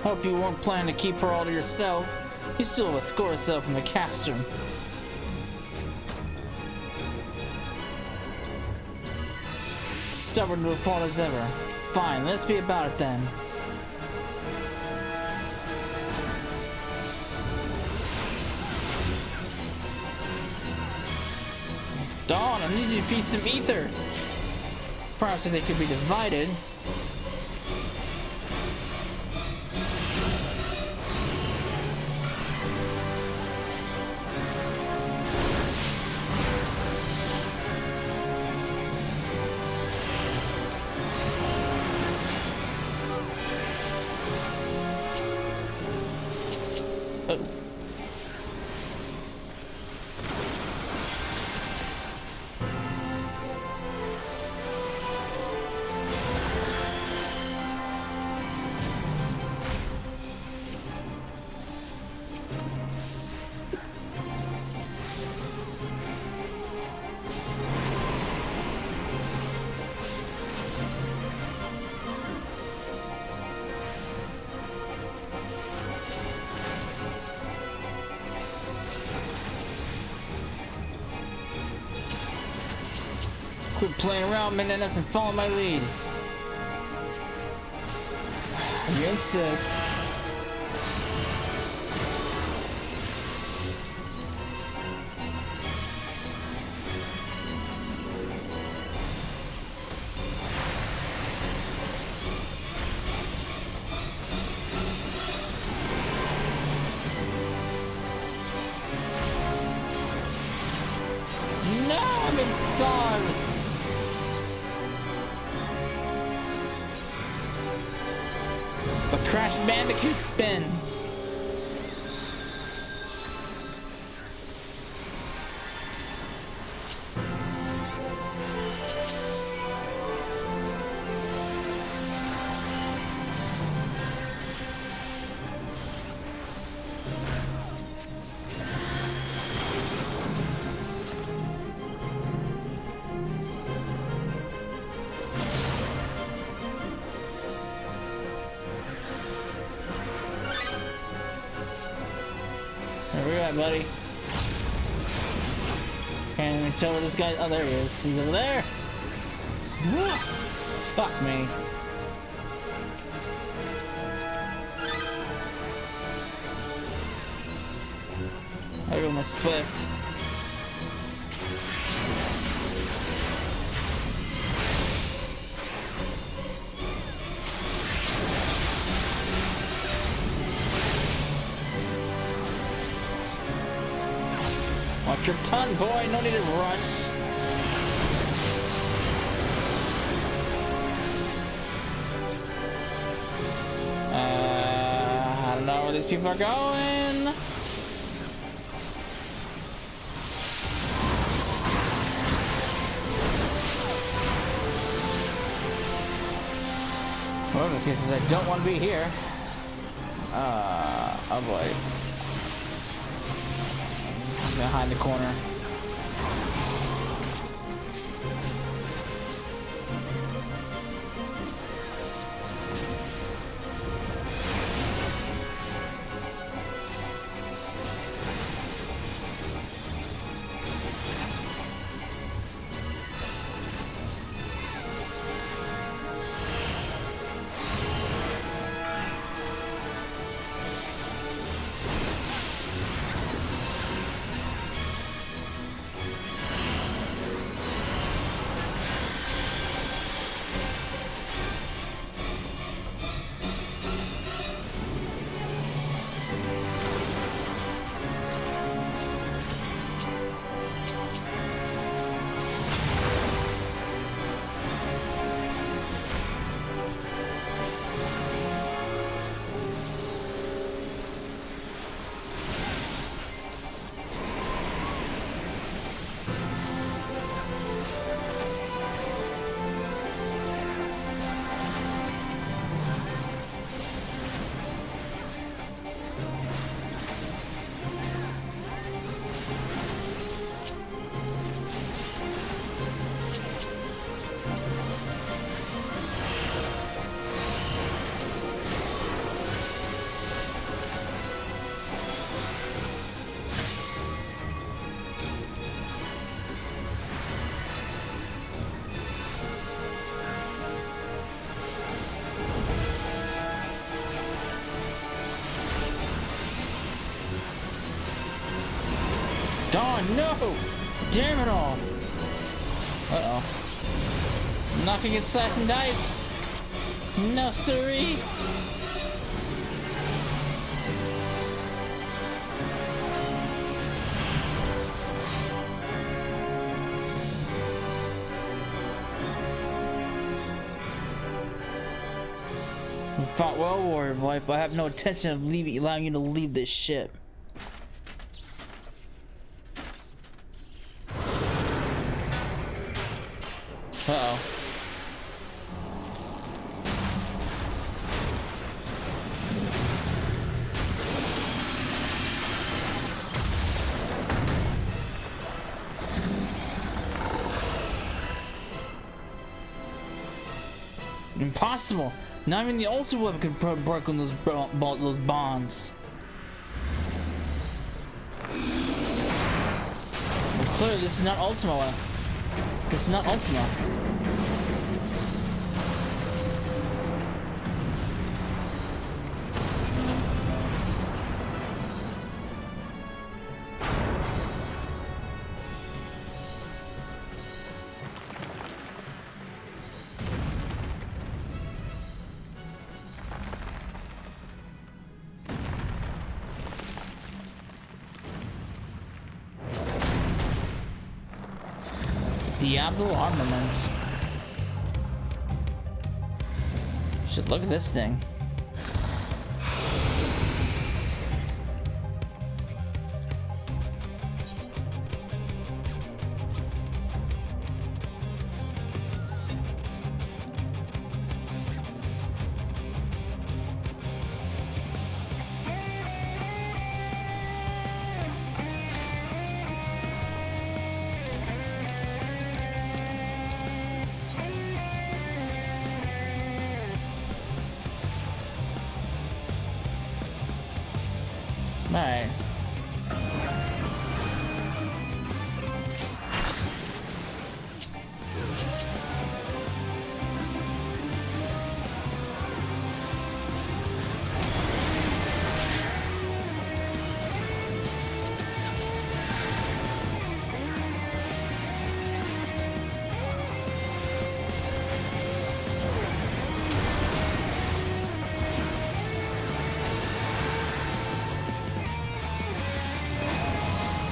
Hope you weren't planning to keep her all to yourself. You still have a score yourself from the castrum. Stubborn to a fault as ever. Fine, let's be about it then. Dawn, I need you to feed some ether. Perhaps they could be divided. Quit playing around, Menendez, and follow my lead. You insist. No, I'm inside. A Crash Bandicoot spin. Where you at, buddy? Can't even tell where this guy. Oh, there he is. He's over there. Fuck me. There go my Swift. Watch your tongue, boy. No need to rush. I don't know where these people are going. Whatever the case is, I don't want to be here. Oh boy. Behind the corner. Oh no! Damn it all! Uh-oh. I'm not gonna get sliced and diced! No siree! We fought well, warrior of life, but I have no intention of allowing you to leave this ship. Uh-oh. Impossible! Not even the ultimate weapon could break on those bonds. Well, clearly, this is not Ultima. This is not Ultima. Diablo armaments. Should look at this thing. Alright.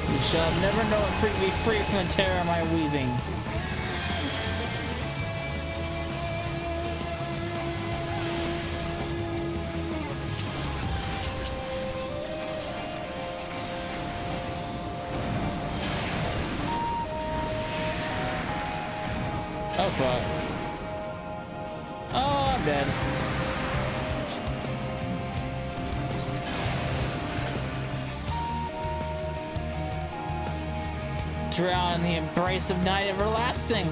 You shall never know it be free from the terror of my weaving. Oh fuck. Oh, I'm dead. Drown in the embrace of night everlasting.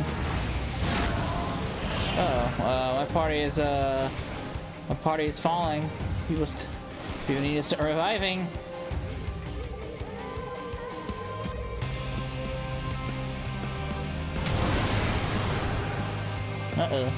Oh, my party is falling. People need to start reviving. Uh-oh.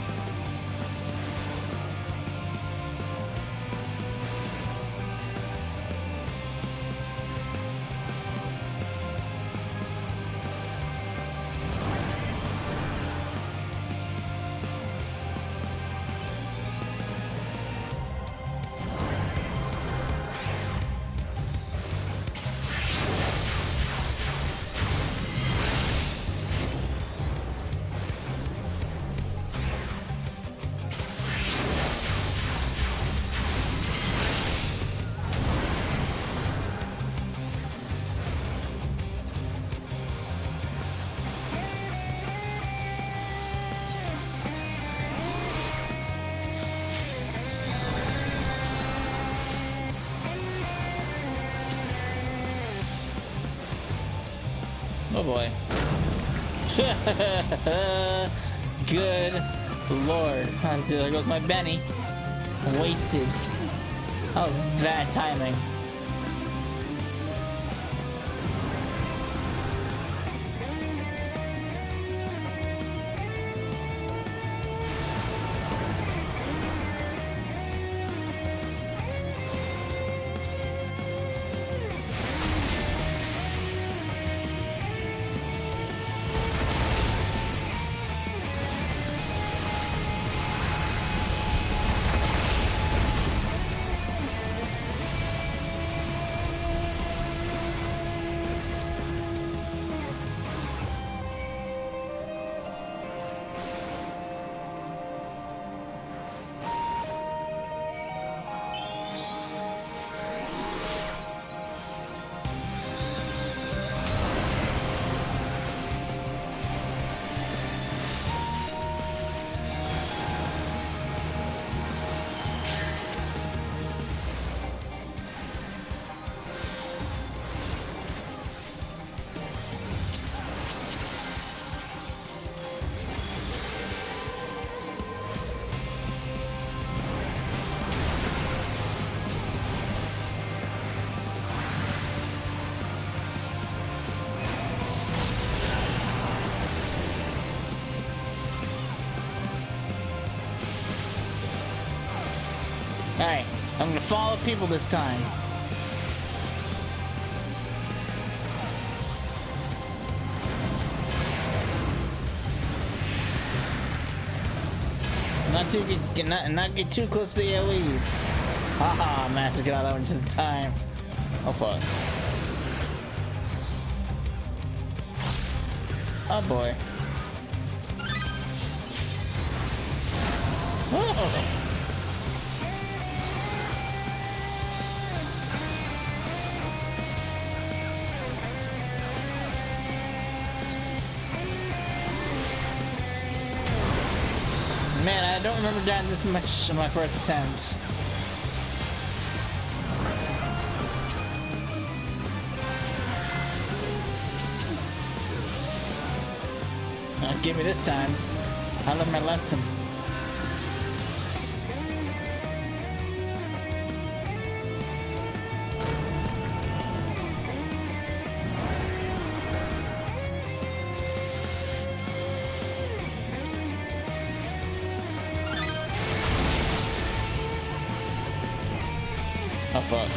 Oh boy. Good lord. There goes my Benny. Wasted. That was bad timing. follow people this time. Not get too close to the AoEs. Haha, managed to get out of that one just in time. Oh fuck. Oh boy. Oh. Man, I don't remember dying this much in my first attempt. Give me this time. I learned my lesson. Oh fuck.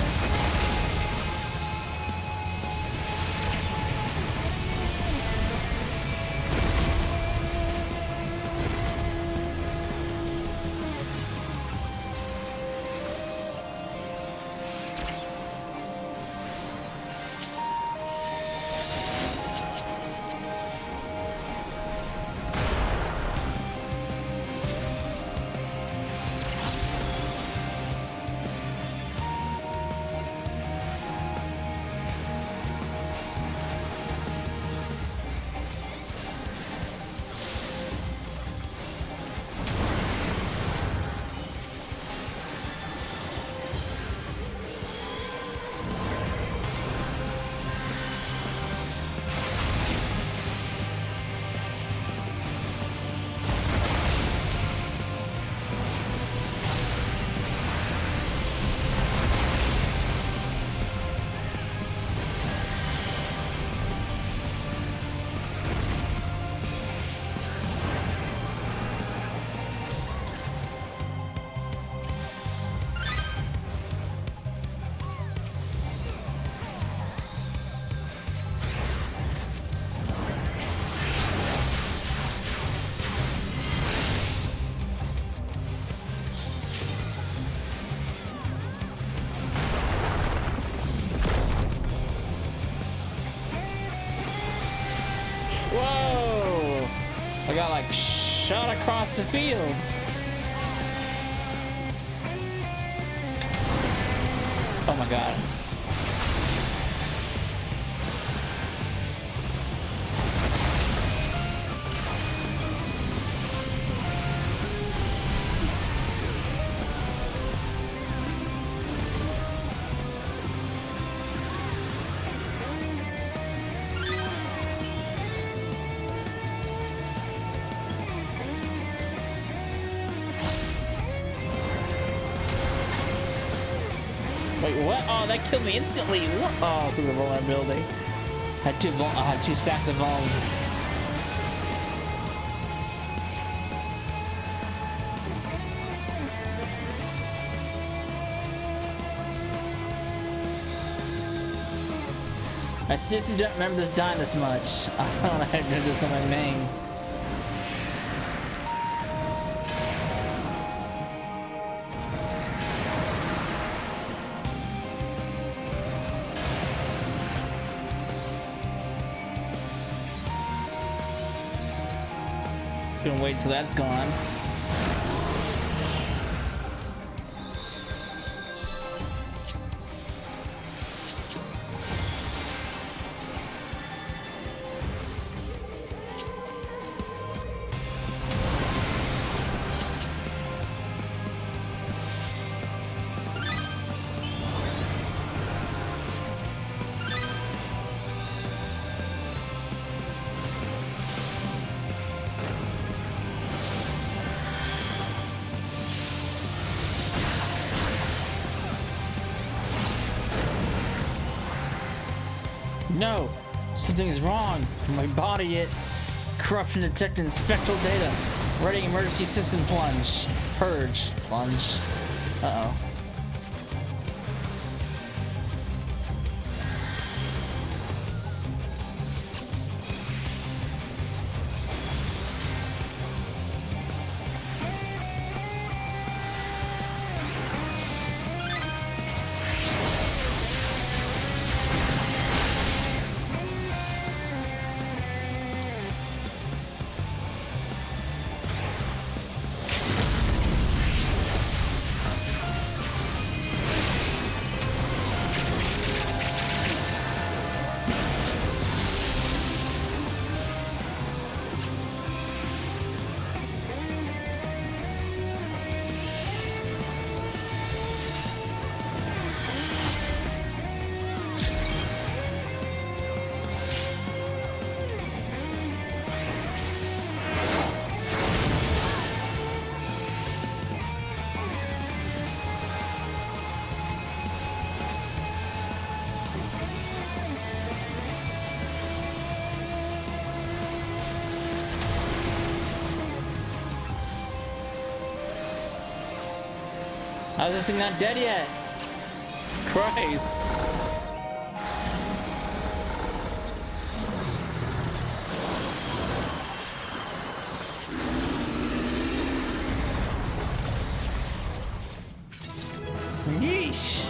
I got like shot across the field. Oh my god. Wait, what? Oh, that killed me instantly. What? Oh, because of vulnerability. I had two stacks of vuln. I seriously don't remember this dying this much. I don't know how to do this on my main. Gonna wait till that's gone. No, something is wrong. My body, corruption detected in spectral data. Ready emergency system plunge. Purge. Plunge. Uh-oh. How's this thing not dead yet? Christ. Yeesh.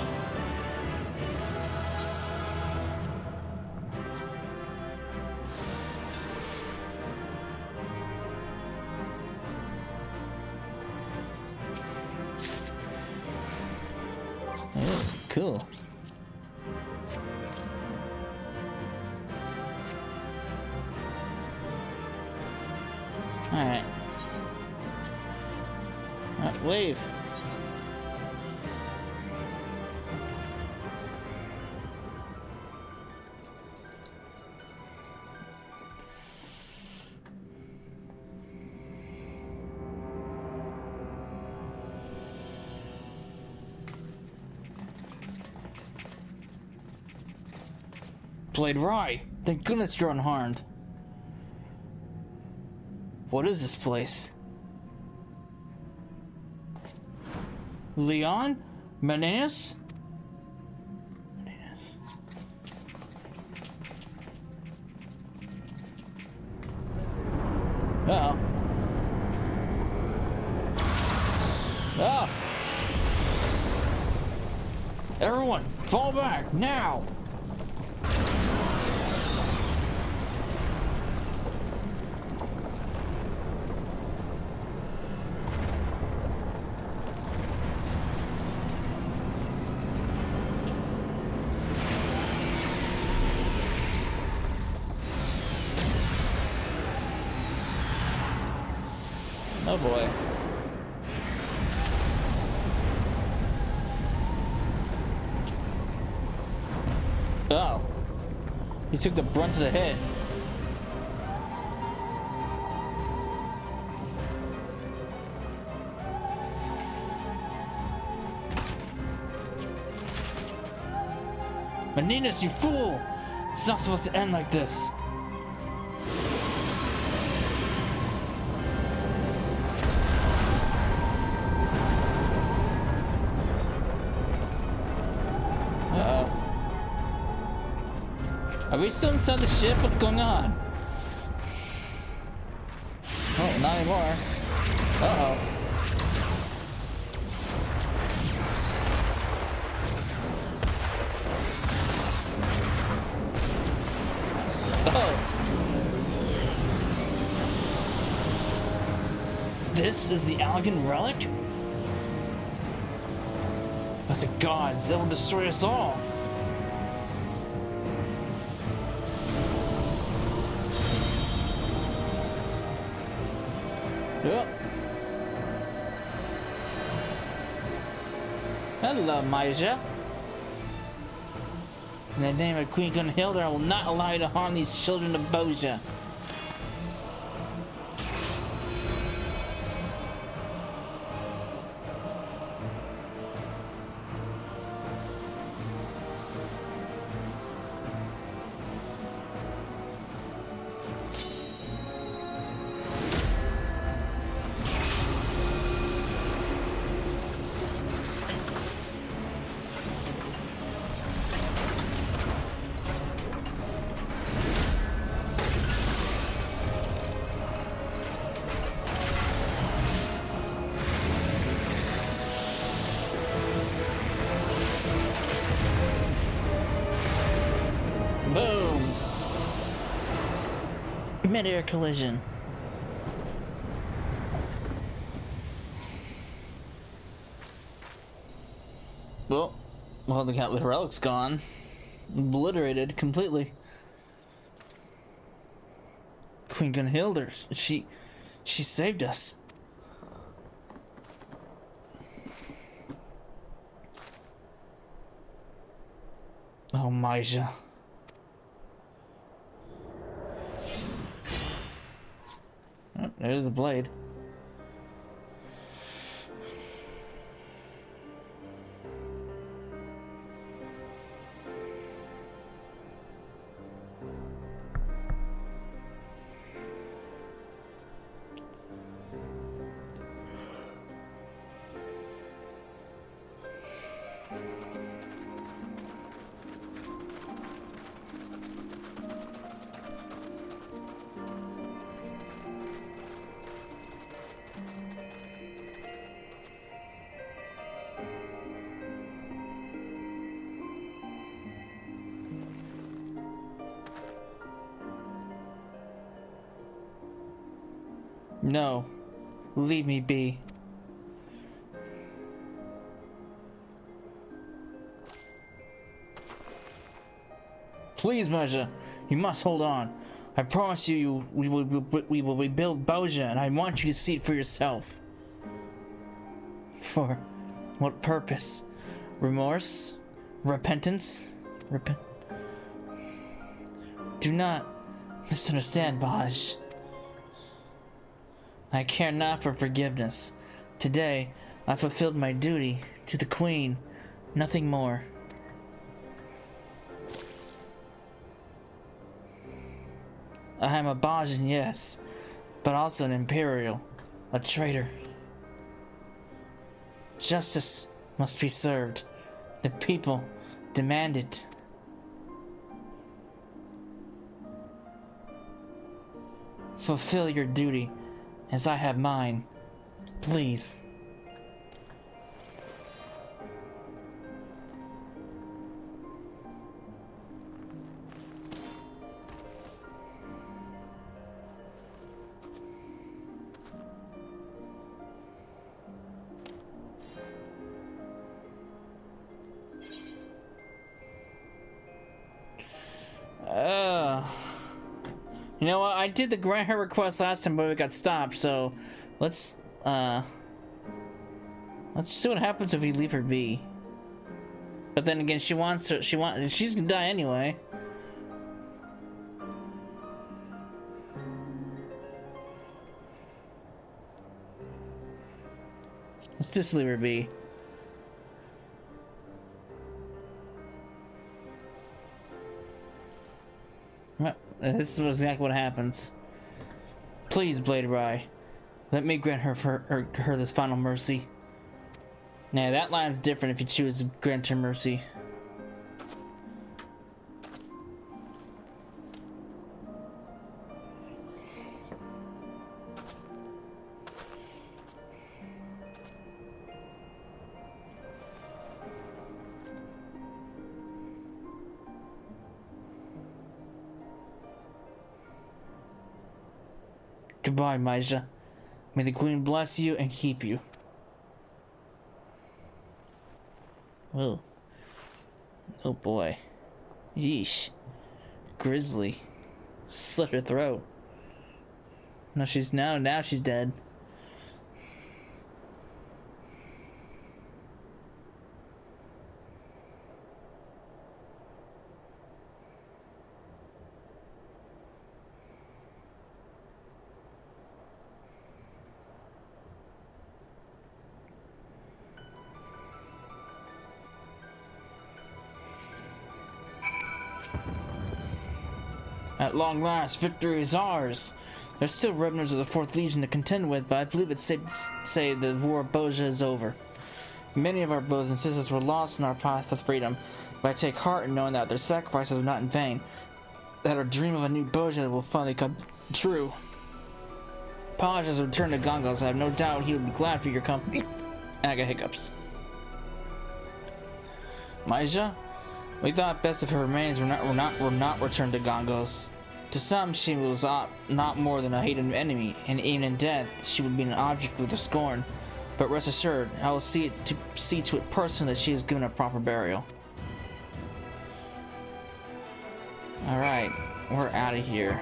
Oh, cool. Alright. Leave. Played right. Thank goodness you're unharmed. What is this place? Leon? Menaeus? Uh-oh. Ah! Everyone, fall back, now! Oh boy. Oh. He took the brunt of the hit. Menaeus, you fool! It's not supposed to end like this. Are we still inside the ship? What's going on? Oh, not anymore. Uh-oh. Oh. This is the Allegan relic? But the gods, that will destroy us all. Yep. Hello, Bozja. In the name of Queen Gunhilda, I will not allow you to harm these children of Bozja. Boom! Mid-air collision. Well, the relic's gone. Obliterated completely. Queen Gunhilda, she saved us. Oh, Bozja. Oh, there's the blade. No. Leave me be. Please, Bozja, you must hold on. I promise you, we will rebuild Bozja, and I want you to see it for yourself. For what purpose? Remorse? Repentance? Do not misunderstand, Bozja. I care not for forgiveness. Today, I fulfilled my duty to the Queen, nothing more. I am a Bozjan, yes, but also an Imperial, a traitor. Justice must be served. The people demand it. Fulfill your duty, as I have mine. Please. You know what? I did the grant her request last time, but we got stopped. So let's see what happens if we leave her be. But then again, she's gonna die anyway. Let's just leave her be. This is exactly what happens. Please, Blade Rye, let me grant her this final mercy. Now that line's different if you choose to grant her mercy. Goodbye, Bozja. May the Queen bless you and keep you. Oh. Oh boy. Yeesh. Grizzly. Slit her throat. Now she's dead. At long last, victory is ours. There's still remnants of the 4th Legion to contend with, but I believe it's safe to say the war of Bozja is over. Many of our brothers and sisters were lost in our path of freedom, but I take heart in knowing that their sacrifices were not in vain, that our dream of a new Bozja will finally come true. Paj has returned to Gongos. I have no doubt he would be glad for your company. And I got hiccups. Bozja? We thought best if her remains were not returned to Gongos. To some, she was not more than a hated enemy, and even in death, she would be an object with a scorn. But rest assured, I will see to it personally that she is given a proper burial. Alright, we're out of here.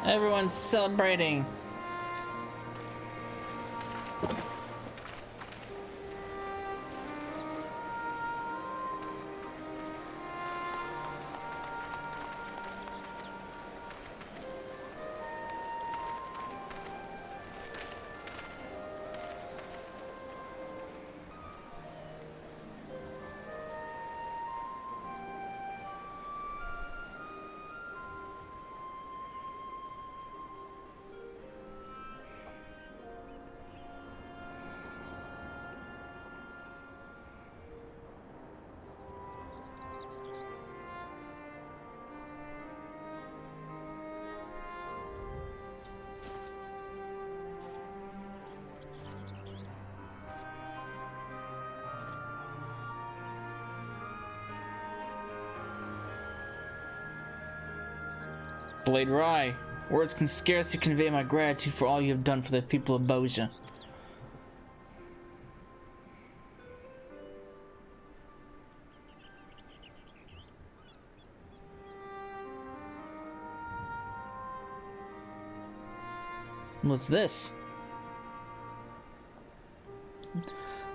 Everyone's celebrating. Blade Rye, words can scarcely convey my gratitude for all you have done for the people of Bozja. What's this?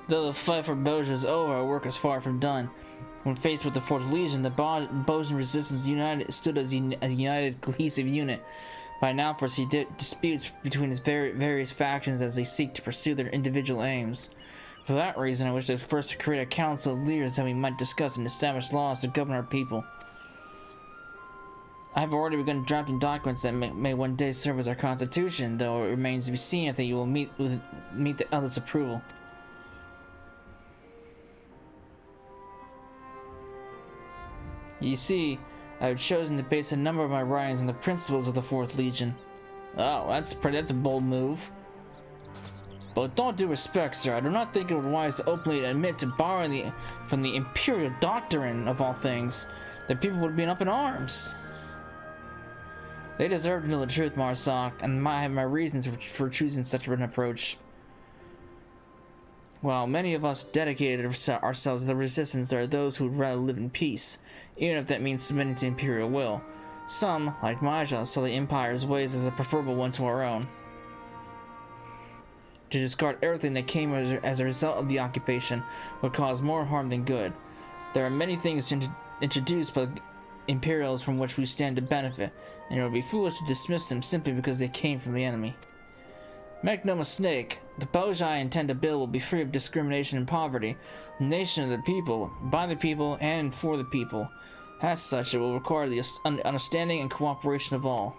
Though the fight for Bozja is over, our work is far from done. When faced with the Fourth Legion, the Bozjan resistance stood as a united, cohesive unit. By now foresee disputes between its various factions as they seek to pursue their individual aims. For that reason, I wish to first create a council of leaders that we might discuss and establish laws to govern our people. I have already begun drafting documents that may one day serve as our constitution, though it remains to be seen if they will meet the others' approval. You see, I have chosen to base a number of my writings on the principles of the Fourth Legion. Oh, that's a bold move. But with all due respect, sir, I do not think it would be wise to openly admit to borrowing from the imperial doctrine of all things. The people would be up in arms. They deserve to know the truth, Marsoc, and I have my reasons for choosing such an approach. While many of us dedicated ourselves to the resistance, there are those who would rather live in peace, even if that means submitting to imperial will. Some, like Bozja, saw the Empire's ways as a preferable one to our own. To discard everything that came as a result of the occupation would cause more harm than good. There are many things introduced by Imperials from which we stand to benefit, and it would be foolish to dismiss them simply because they came from the enemy. Make no mistake, the Bozja I intend to build will be free of discrimination and poverty, a nation of the people, by the people, and for the people. As such, it will require the understanding and cooperation of all.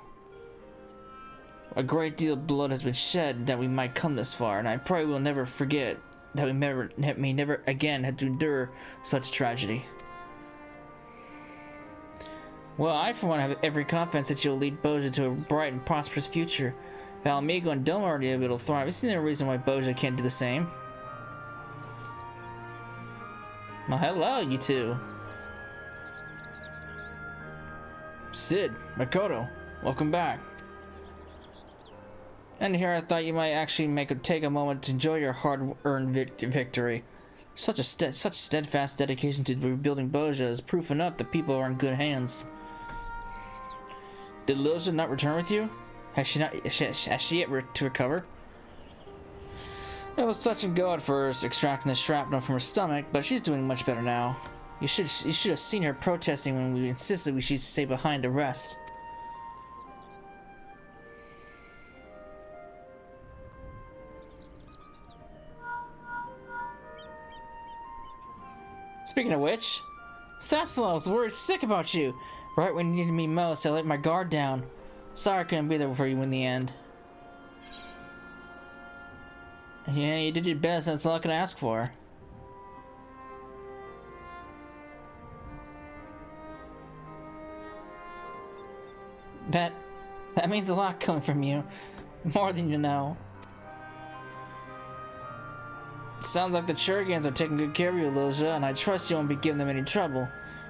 A great deal of blood has been shed that we might come this far, and I pray we will never forget that we may never again have to endure such tragedy. Well, I for one have every confidence that you'll lead Bozja to a bright and prosperous future. Valamigo and Doma are able to thrive. I see no reason why Bozja can't do the same. Well, hello, you two. Sid, Makoto, welcome back. And here I thought you might actually take a moment to enjoy your hard-earned victory. Such steadfast dedication to rebuilding Bozja is proof enough that people are in good hands. Did Lilja not return with you? Has she yet to recover? It was touch and go at first, extracting the shrapnel from her stomach, but she's doing much better now. You should have seen her protesting when we insisted we should stay behind to rest. Speaking of which, Satsalo, I was worried sick about you. Right when you needed me most, I let my guard down. Sorry I couldn't be there for you in the end. Yeah, you did your best, that's all I can ask for. That means a lot coming from you. More than you know. Sounds like the Churgans are taking good care of you, Lilja, and I trust you won't be giving them any trouble.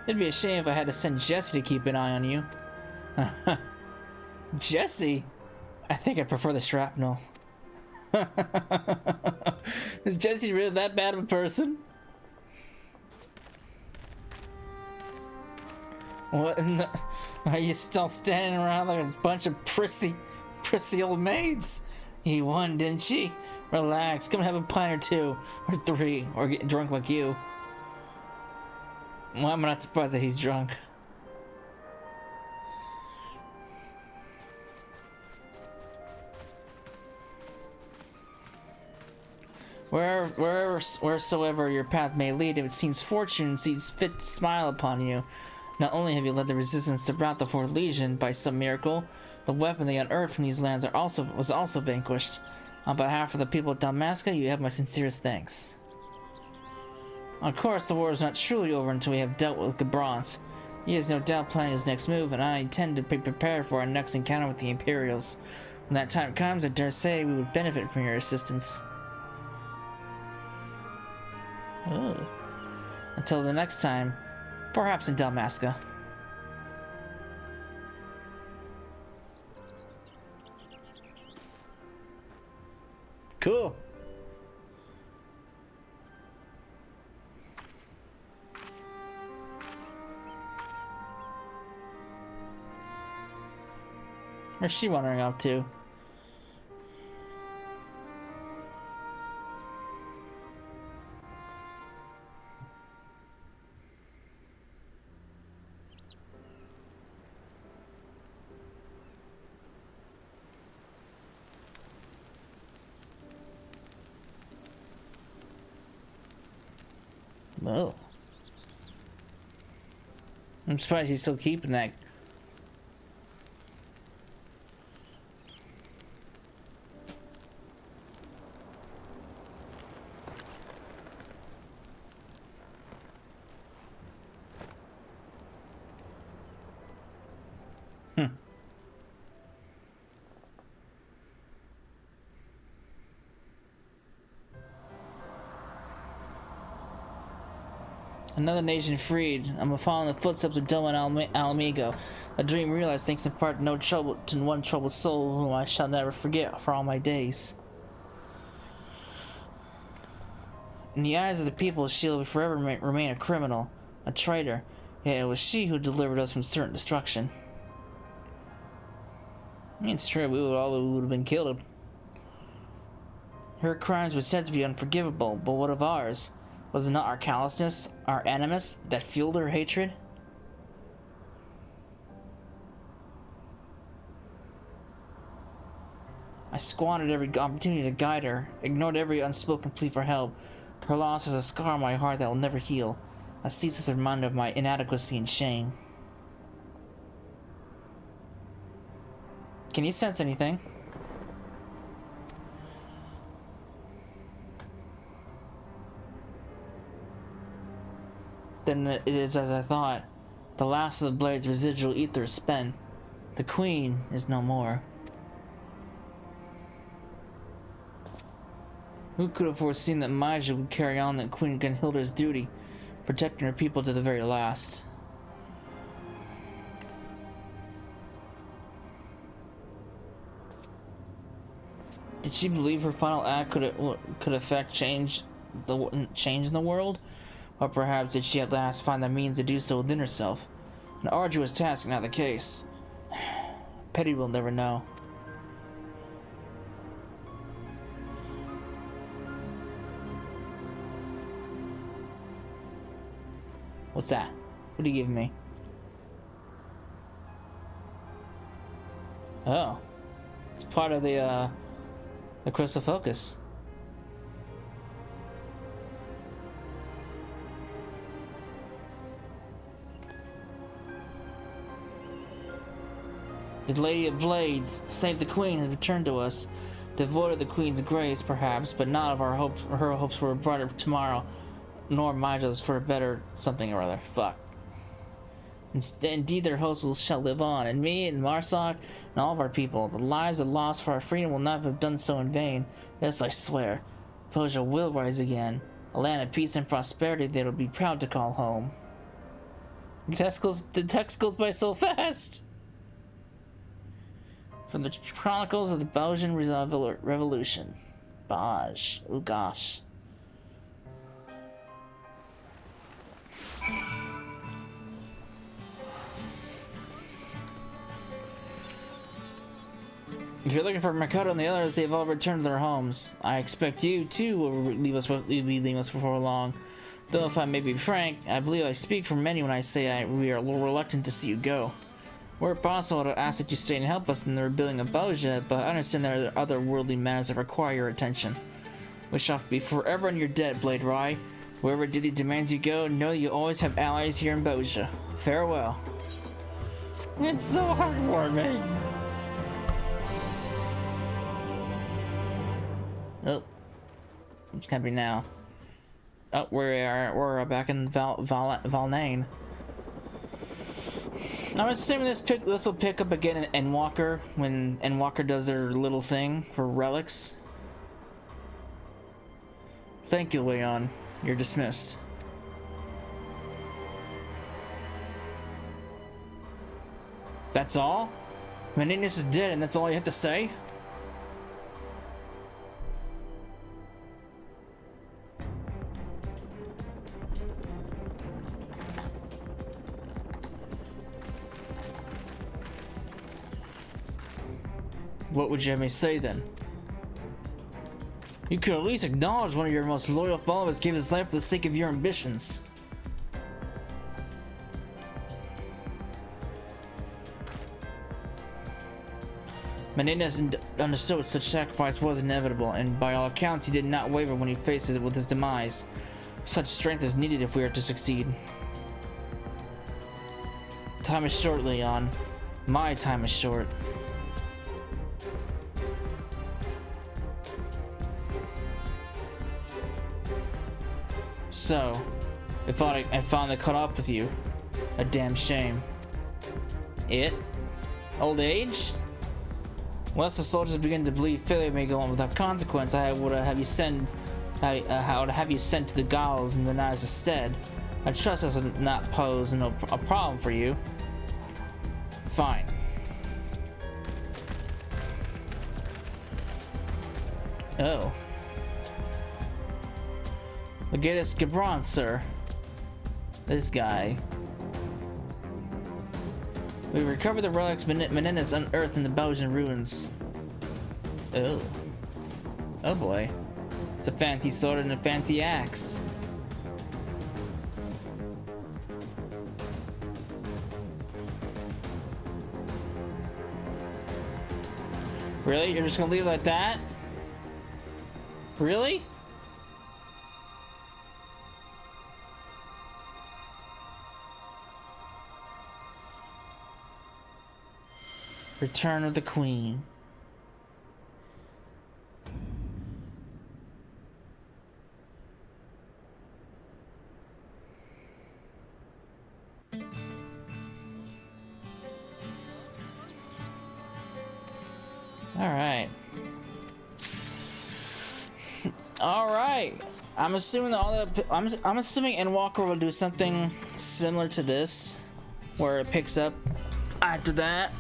It'd be a shame if I had to send Jesse to keep an eye on you. Jesse? I think I prefer the shrapnel. Is Jesse really that bad of a person? What in the... Are you still standing around like a bunch of prissy old maids? You won, didn't she? Relax, come and have a pint or two, or three, or get drunk like you. Well, I'm not surprised that he's drunk. Wheresoever your path may lead, if it seems fortune sees fit to smile upon you, not only have you led the resistance to rout the Fourth Legion by some miracle, the weapon they unearthed from these lands was also vanquished. On behalf of the people of Dalmasca, you have my sincerest thanks. Of course, the war is not truly over until we have dealt with Gabranth. He is no doubt planning his next move, and I intend to be prepared for our next encounter with the Imperials. When that time comes, I dare say we would benefit from your assistance. Oh. Until the next time, perhaps in Dalmasca. Cool. Where's she wandering off to? Whoa. I'm surprised he's still keeping that. Another nation freed. I'm following the footsteps of Doma and Alamigo. A dream realized thanks in part to one troubled soul whom I shall never forget for all my days. In the eyes of the people, she will forever remain a criminal, a traitor. Yet it was she who delivered us from certain destruction. I mean, it's true, we would have been killed. Her crimes were said to be unforgivable, but what of ours? Was it not our callousness, our animus, that fueled her hatred? I squandered every opportunity to guide her, ignored every unspoken plea for help. Her loss is a scar on my heart that will never heal, a ceaseless reminder of my inadequacy and shame. Can you sense anything? Then it is as I thought. The last of the blade's residual ether is spent. The queen is no more. Who could have foreseen that Maja would carry on that Queen Gunhilda's duty, protecting her people to the very last? Did she believe her final act could affect change in the world? Or perhaps did she at last find the means to do so within herself? An arduous task, not the case. Petty will never know. What's that? What are you giving me? Oh. It's part of the crystal focus. The Lady of Blades, save the Queen, has returned to us. Devoid of the Queen's grace, perhaps, but not of our hopes. Her hopes for a brighter tomorrow, nor Maja's for a better something or other. Fuck. Indeed, their hopes shall live on, and me, and Marsoc, and all of our people. The lives that lost for our freedom will not have done so in vain. This I swear. Bozja will rise again. A land of peace and prosperity that will be proud to call home. The text goes by so fast! From the Chronicles of the Bozjan Revolution. Bozja. Oh gosh. If you're looking for Makoto and the others, they've all returned to their homes. I expect you, too, will be leaving us before long. Though, if I may be frank, I believe I speak for many when I say we are a little reluctant to see you go. Were it possible, I'd ask that you stay and help us in the rebuilding of Bozja, but I understand there are other worldly matters that require your attention. We shall be forever in your debt, Blade Rye. Wherever duty demands you go, know you always have allies here in Bozja. Farewell. It's so heartwarming. Oh, it's gonna be now. Oh, we're back in Valnain. I'm assuming this will pick up again in Endwalker when Endwalker does their little thing for relics. Thank you, Leon. You're dismissed. That's all? Menenius is dead and that's all you have to say? What would you have me say then? You could at least acknowledge one of your most loyal followers gave his life for the sake of your ambitions. Menendez understood such sacrifice was inevitable, and by all accounts he did not waver when he faces it with his demise. Such strength is needed if we are to succeed. Time is short, Leon. My time is short. So, I thought I finally caught up with you. A damn shame. It? Old age? Once the soldiers begin to believe failure may go on without consequence, I would have you sent to the gallows and denied instead. I trust this would not pose a problem for you. Fine. Oh. Legatus Gabron, sir. This guy. We recovered the relics Menendez unearthed in the Bozja ruins. Oh. Oh boy. It's a fancy sword and a fancy axe. Really? You're just gonna leave it like that? Really? Return of the Queen. All right. I'm assuming that I'm assuming Endwalker will do something similar to this, where it picks up after that.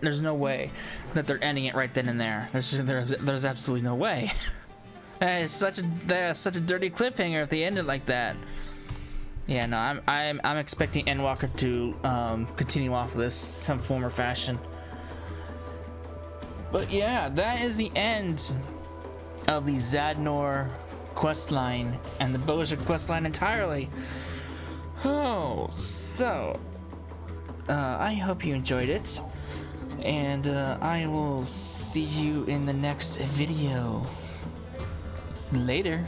There's no way that they're ending it right then and there. There's absolutely no way. It's such a dirty cliffhanger if they end it like that. Yeah, no, I'm expecting Endwalker to continue off of this some form or fashion. But yeah, that is the end of the Zadnor questline and the Bozja questline entirely. Oh, so I hope you enjoyed it, and I will see you in the next video. Later.